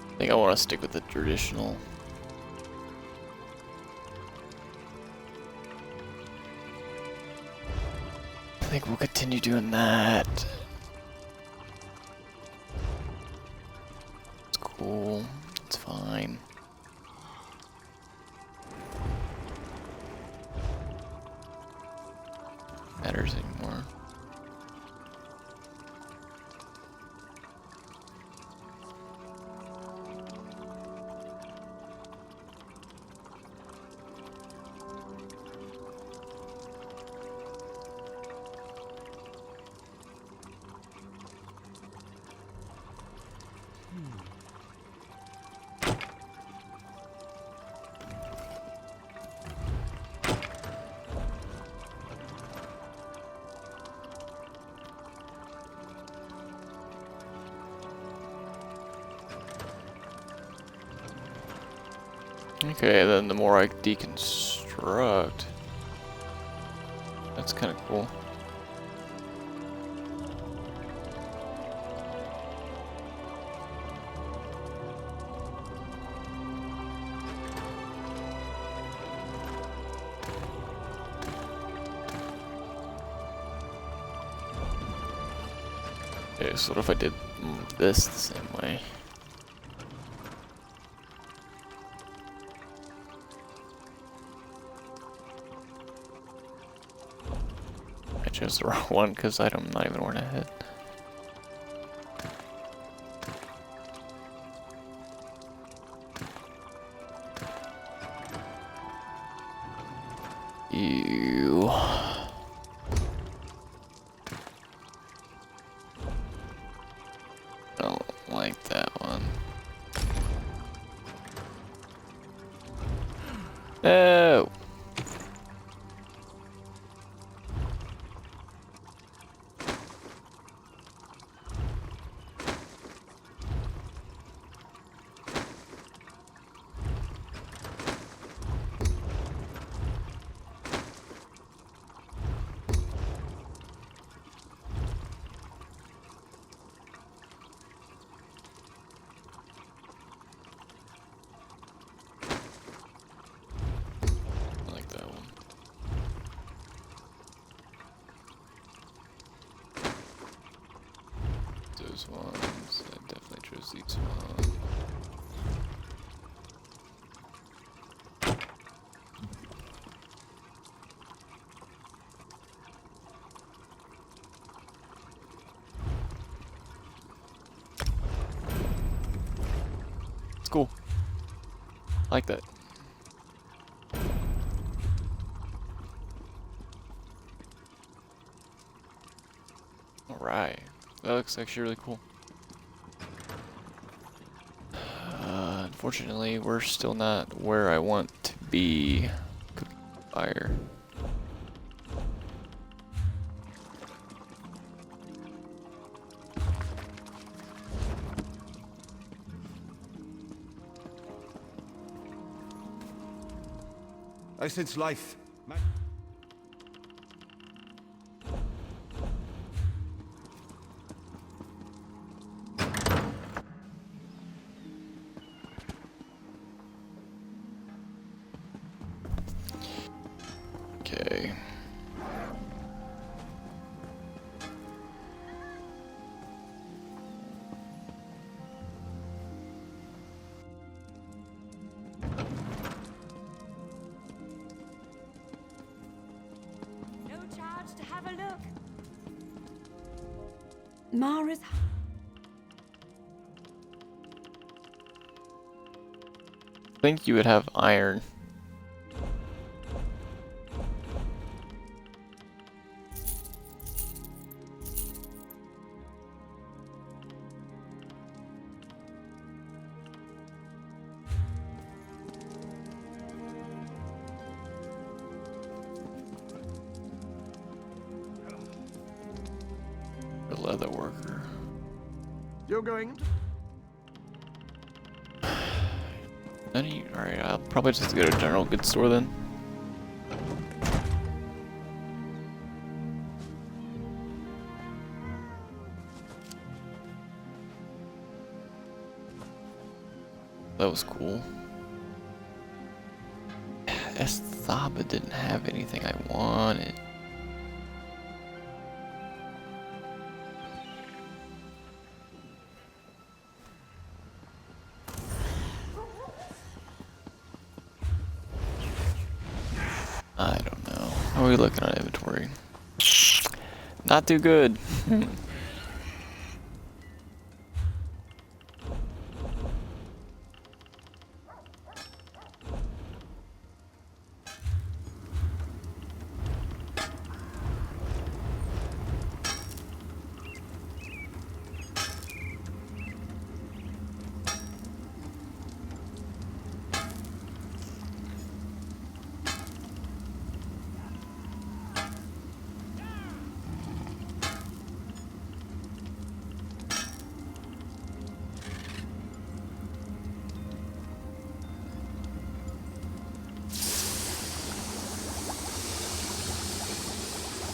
I think I want to stick with the traditional. I think we'll continue doing that. It's cool. It's fine. Matters anymore. Okay, then the more I deconstruct, that's kind of cool. Okay, so what if I did this the same way? I chose the wrong one because I'm not even wearing a head. Ew. Don't like that one. No. like that. Alright. That looks actually really cool. Unfortunately, we're still not where I want to be. Cooking fire.
I sense life.
Okay.
No charge to have a look. Mara's.
I think you would have iron. A leather worker.
You're going to...
Alright, I'll probably just go to general goods store then. That was cool. Esthaba didn't have anything I wanted. I don't know. How are we looking on inventory? Not too good.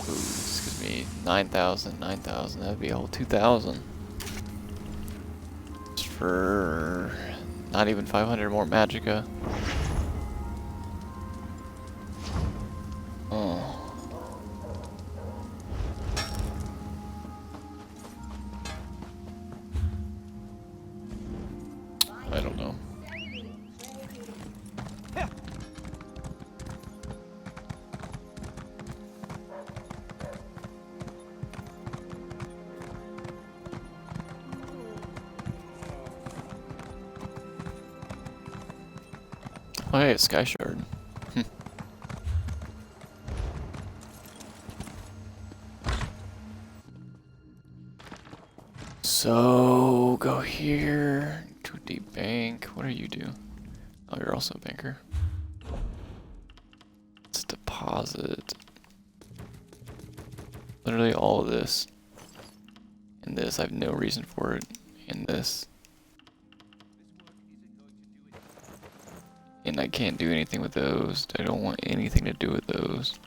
Ooh, this gives me 9,000, 9,000. That'd be a whole 2,000. Just for not even 500 more magicka. Oh. I don't know. Oh hey, it's Sky Shard. So go here to the bank. What do you do? Oh, you're also a banker. Let's deposit literally all of this. And this, I have no reason for it. And this. And I can't do anything with those. I don't want anything to do with those.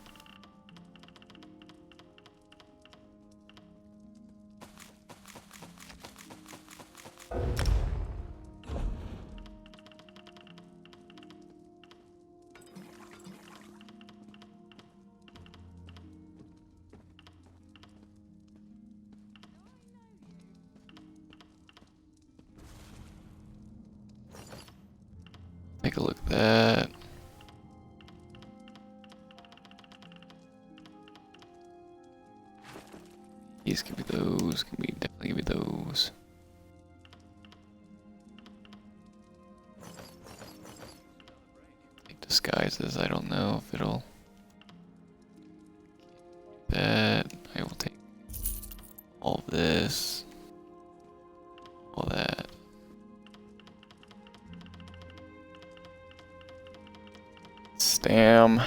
Take a look at that. These can be those, can be definitely give me those. disguises. I don't know if it'll. That I will take all of this, all that. Stam.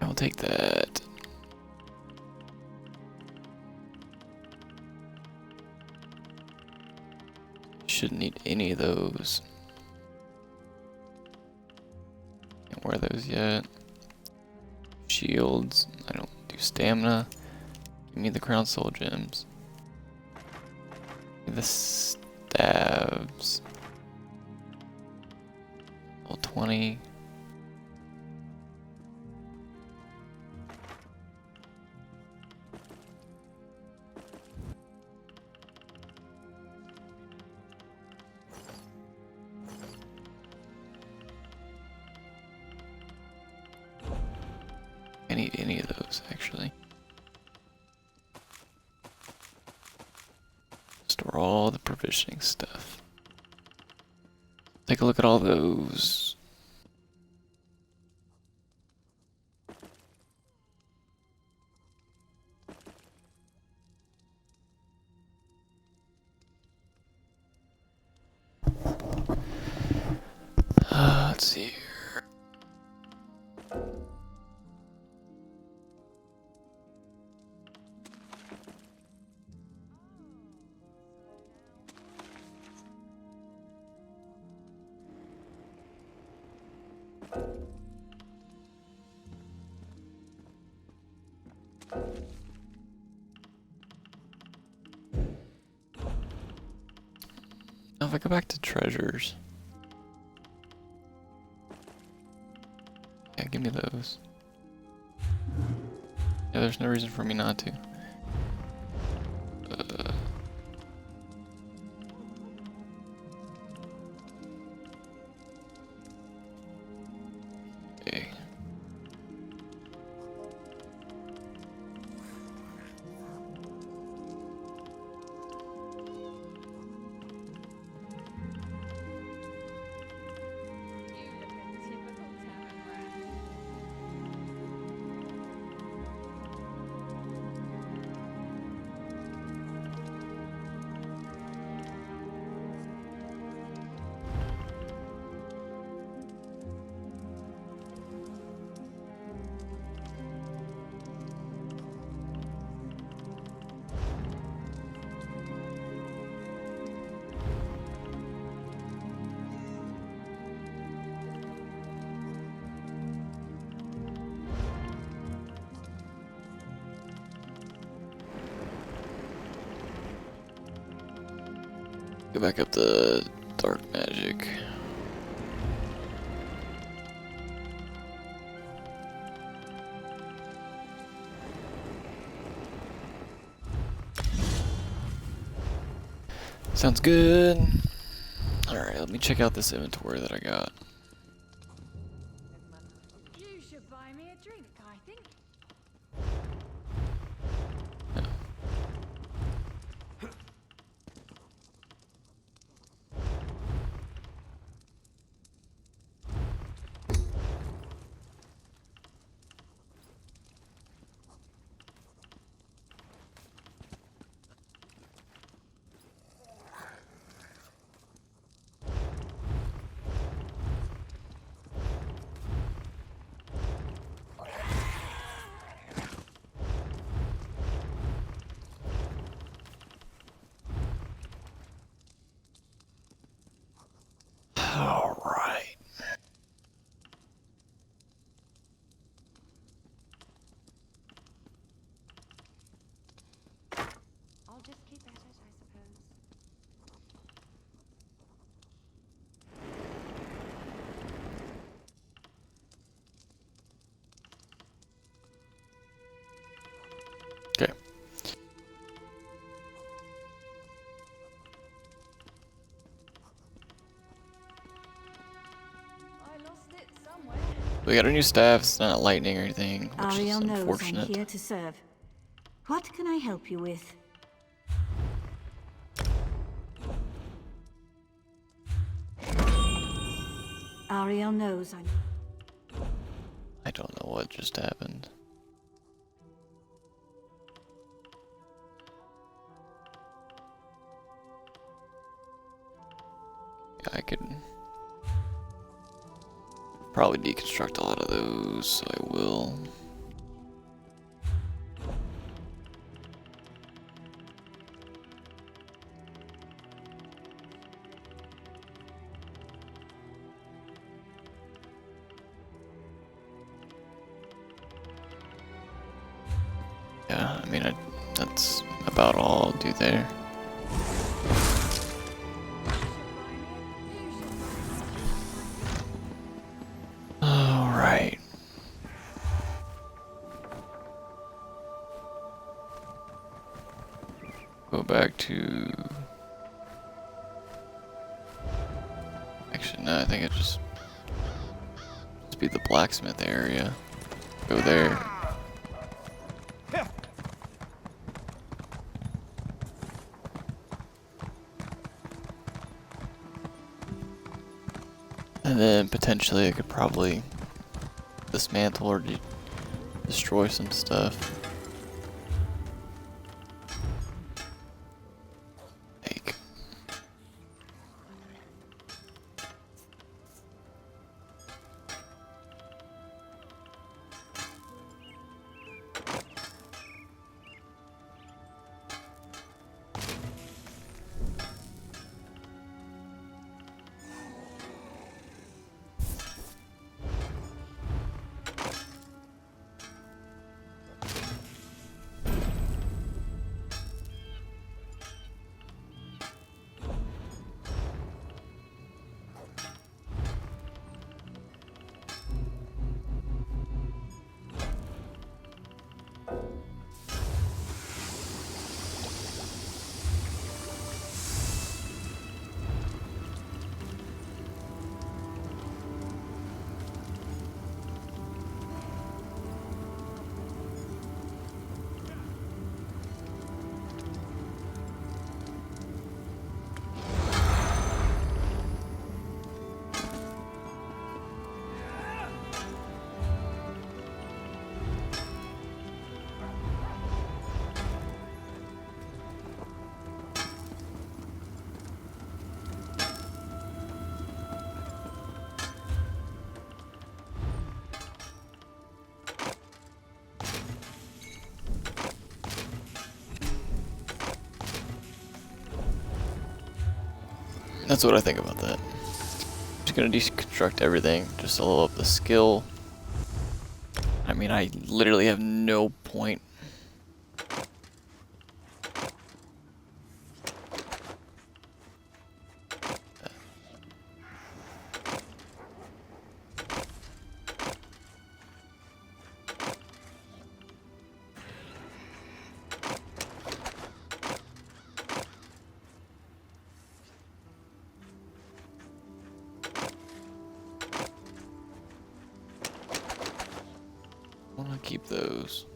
I will take that. Shouldn't need any of those. Can't wear those yet. Shields. I don't do stamina. Give me the crown soul gems. Give me the stabs. All 20. I need any of those, actually. Store all the provisioning stuff. Take a look at all those. Let's see here. Now if I go back to treasures. Yeah, give me those. Yeah, there's no reason for me not to. Okay. Go back up to dark magic. Sounds good. Alright, let me check out this inventory that I got.
You should buy me a drink, I think.
Alright.
I'll just keep at it, I suppose.
Okay. We got a new staff. It's not lightning or anything, which is
Ariel knows I'm
unfortunate.
here to serve. What can I help you with? Ariel knows
I don't know what just happened. I could probably deconstruct a lot of those, so I will. Yeah, I mean, that's about all I'll do there. Alright. Go back to... Actually, no, I think it just be the blacksmith area. Go there. And then potentially I could probably dismantle or destroy some stuff. Like, that's what I think about that. Just gonna deconstruct everything, just to level up the skill. I mean, I literally have no point. I want to keep those.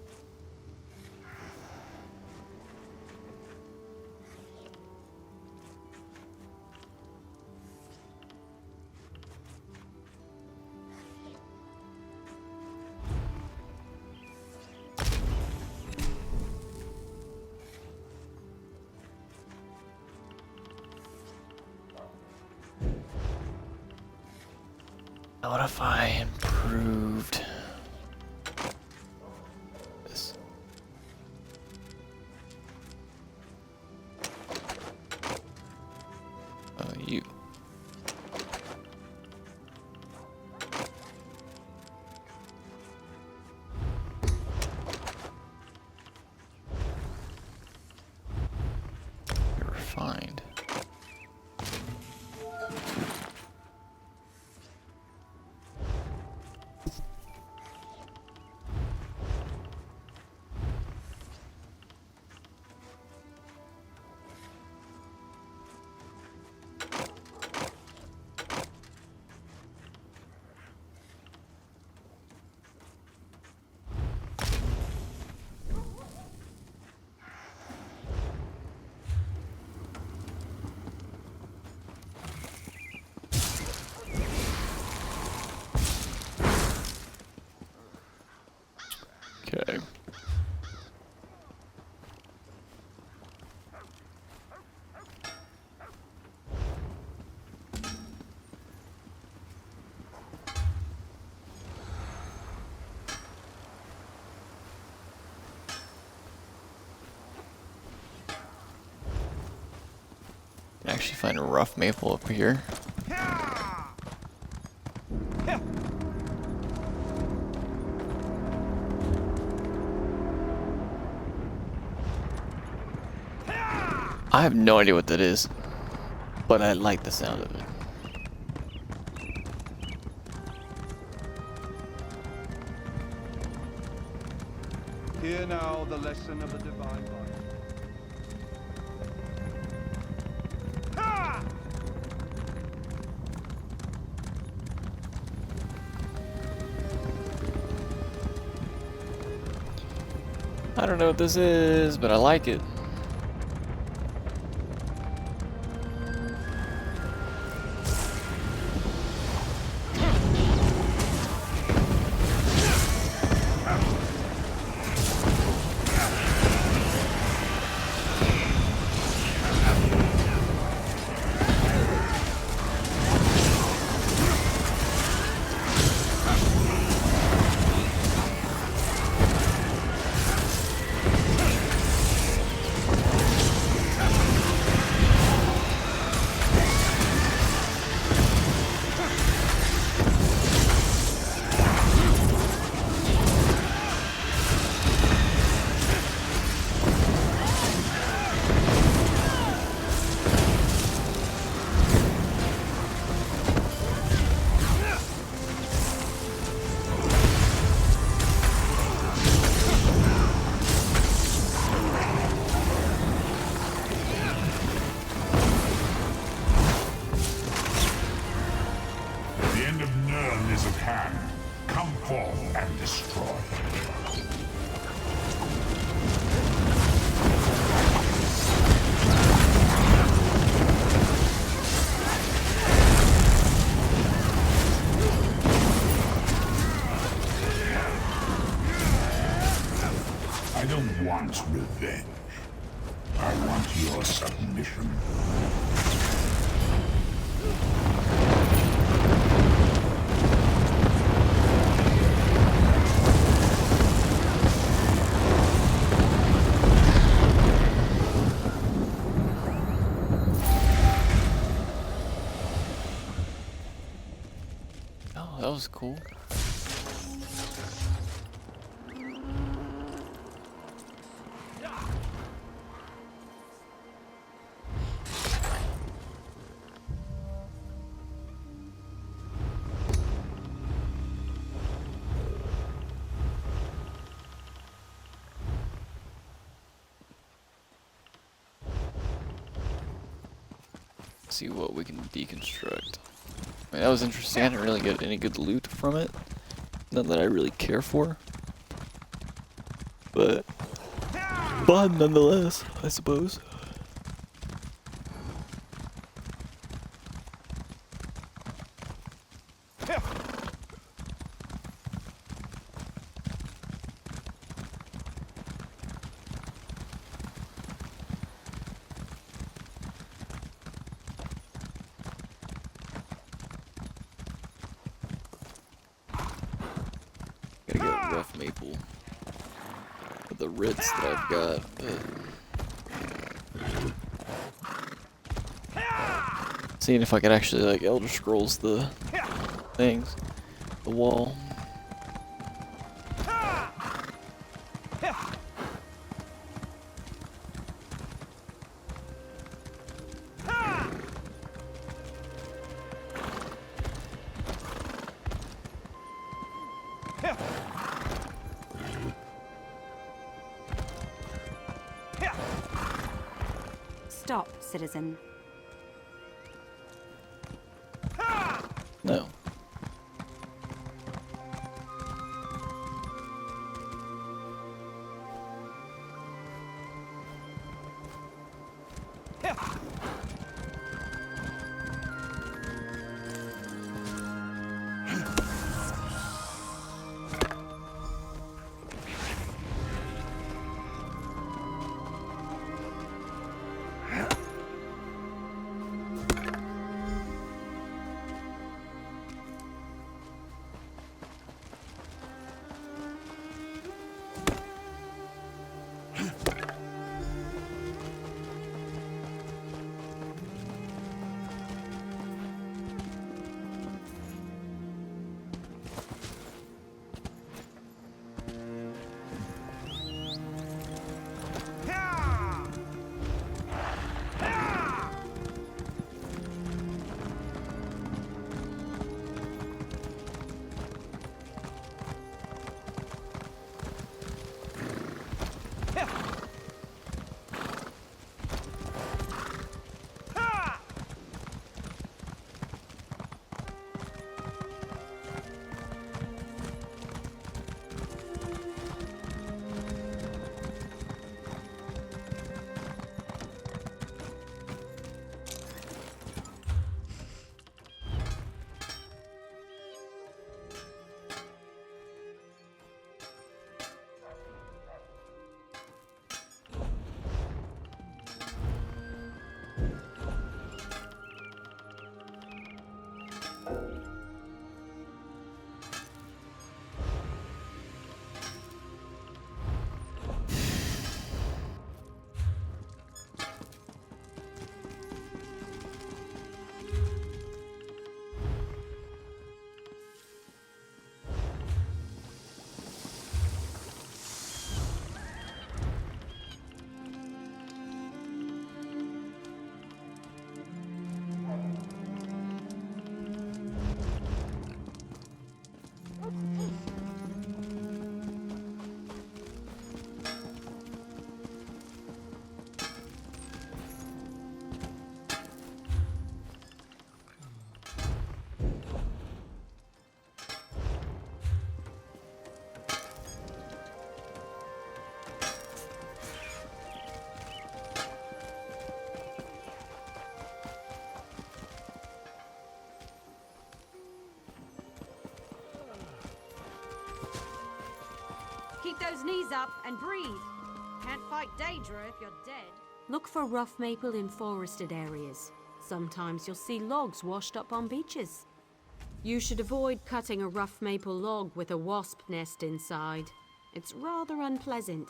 What if I improved this? You. You're refined. actually find a rough maple up here. I have no idea what that is, but I like the sound of it.
Hear now the lesson of the divine life.
I don't know what this is, but I like it.
Revenge. I want your submission.
Oh, that was cool. See what we can deconstruct. I mean, that was interesting. I didn't really get any good loot from it. None that I really care for. But fun nonetheless, I suppose. Gotta get rough maple with the writs that I've got. Seeing if I could actually like Elder Scrolls the things, the wall.
Stop, citizen.
No.
Keep those knees up and breathe. Can't fight Daedra if you're dead.
Look for rough maple in forested areas. Sometimes you'll see logs washed up on beaches. You should avoid cutting a rough maple log with a wasp nest inside. It's rather unpleasant.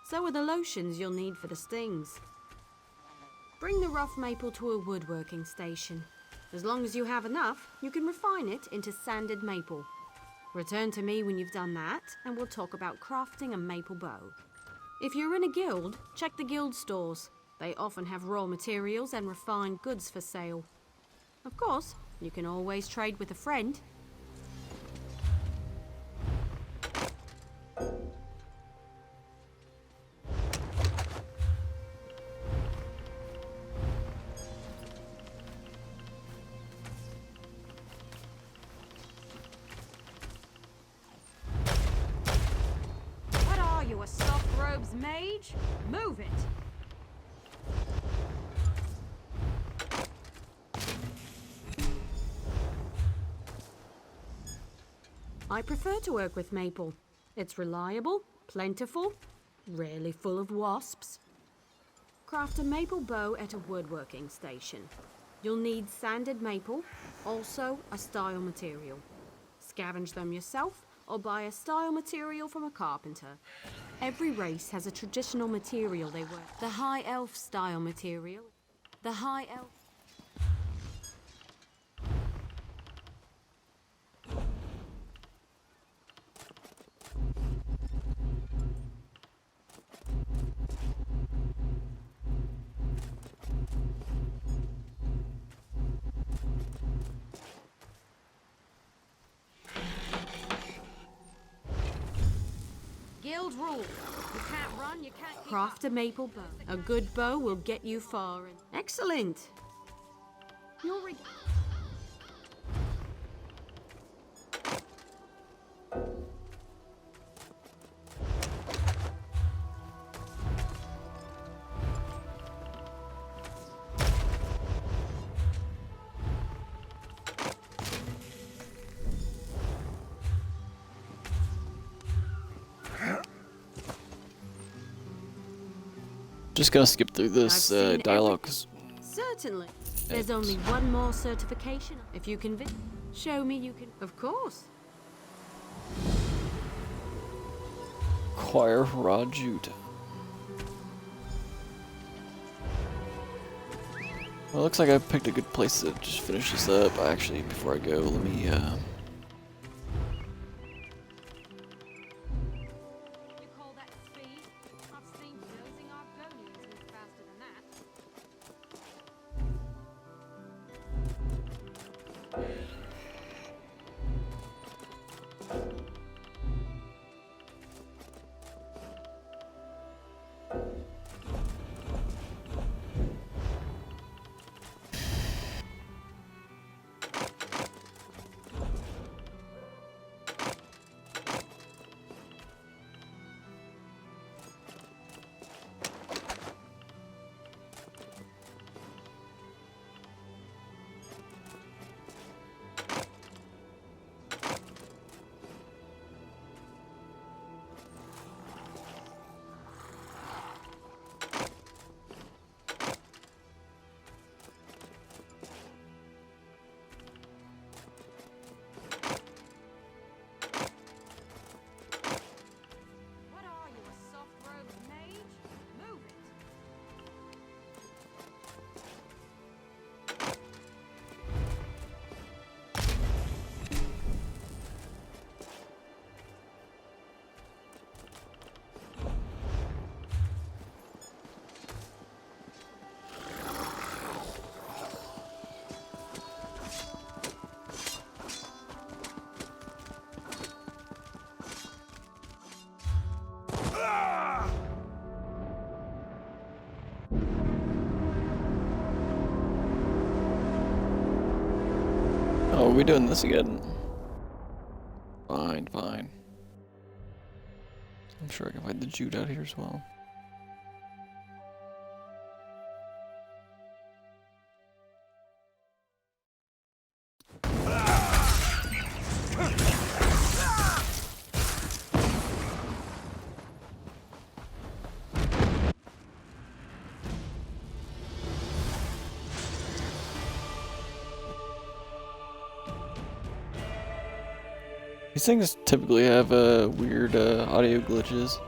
So are the lotions you'll need for the stings. Bring the rough maple to a woodworking station. As long as you have enough, you can refine it into sanded maple. Return to me when you've done that, and we'll talk about crafting a maple bow. If you're in a guild, check the guild stores. They often have raw materials and refined goods for sale. Of course, you can always trade with a friend.
What are you, a soft robes mage? Move it!
I prefer to work with maple. It's reliable, plentiful, rarely full of wasps. Craft a maple bow at a woodworking station. You'll need sanded maple, also a style material. Scavenge them yourself or buy a style material from a carpenter. Every race has a traditional material they work. The High Elf style material. The High Elf...
Guild rule. You can't run, you can't keep
Craft a maple bow. A good bow will get you far. Excellent! You'll
Just gonna skip through this dialogue.
Certainly. There's only one more certification. If you can show me you can... Of course.
Choir Rajut. Well, it looks like I picked a good place to just finish this up. Actually, before I go, let me Oh, are we doing this again? Fine, fine. I'm sure I can find the Jude out here as well. These things typically have weird audio glitches.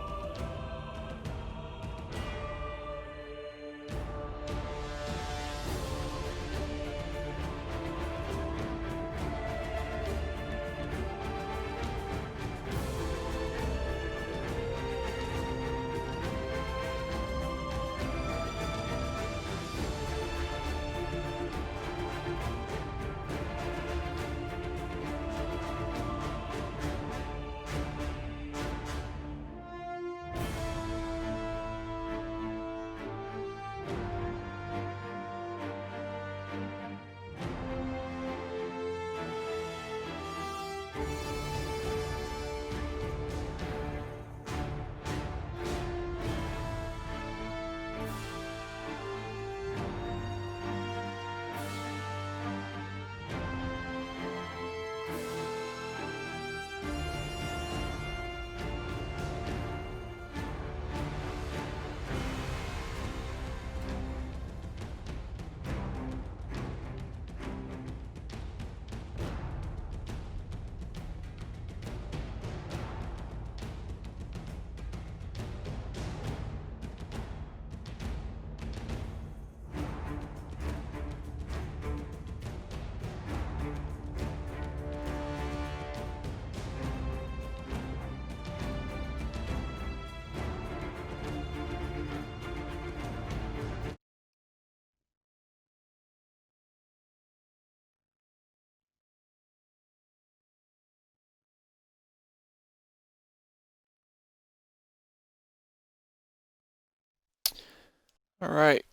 Alright.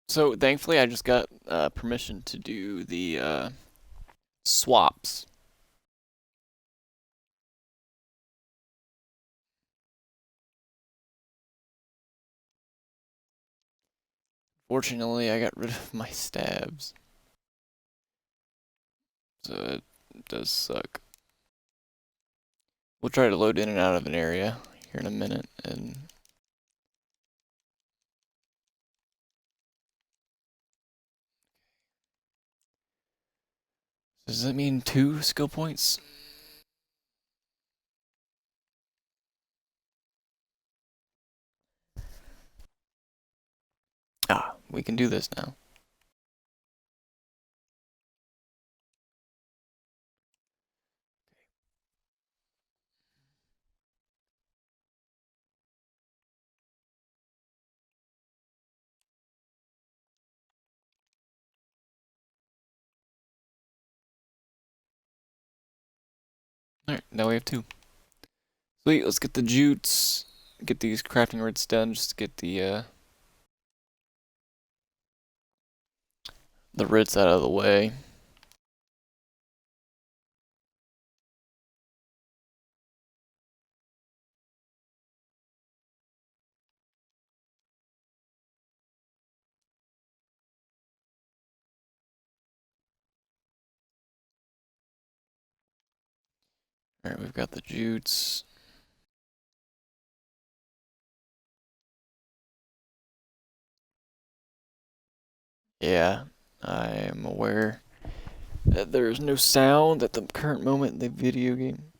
So thankfully I just got permission to do the swaps. Fortunately, I got rid of my stabs. So it does suck. We'll try to load in and out of an area here in a minute, and does that mean 2 skill points? Ah, we can do this now. Alright, now we have 2. Sweet, let's get the jutes, get these crafting writs done, just to get the writs out of the way. Alright, we've got the jutes. Yeah, I am aware that there is no sound at the current moment in the video game.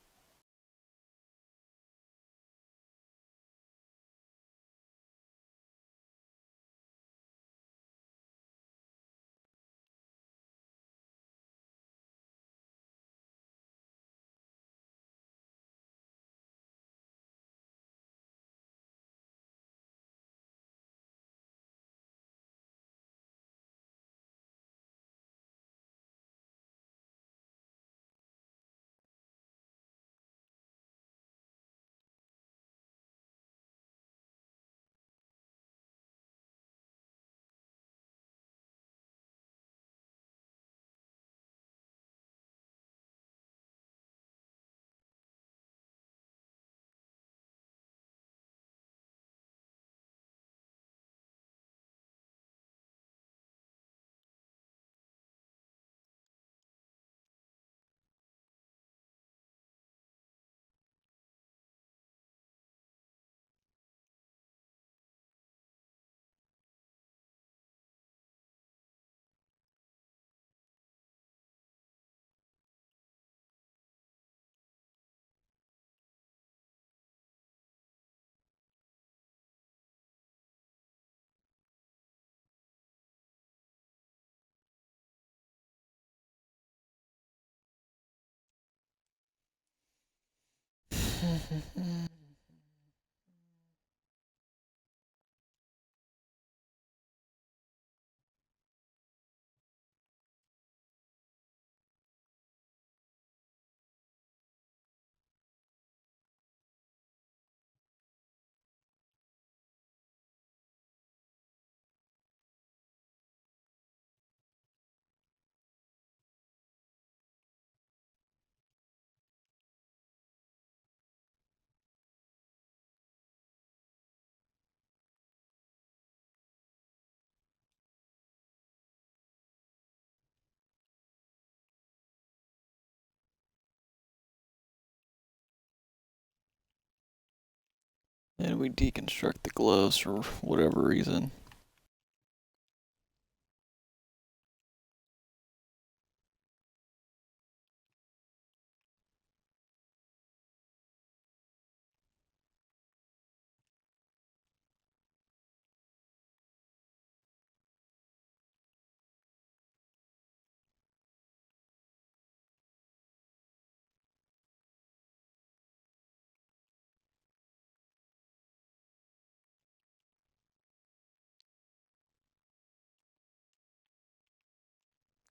And we deconstruct the gloves for whatever reason.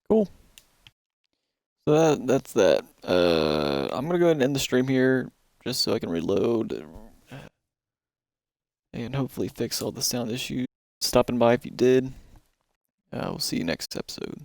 Cool. So that's that. I'm gonna go ahead and end the stream here, just so I can reload and hopefully fix all the sound issues. Stopping by if you did. We'll see you next episode.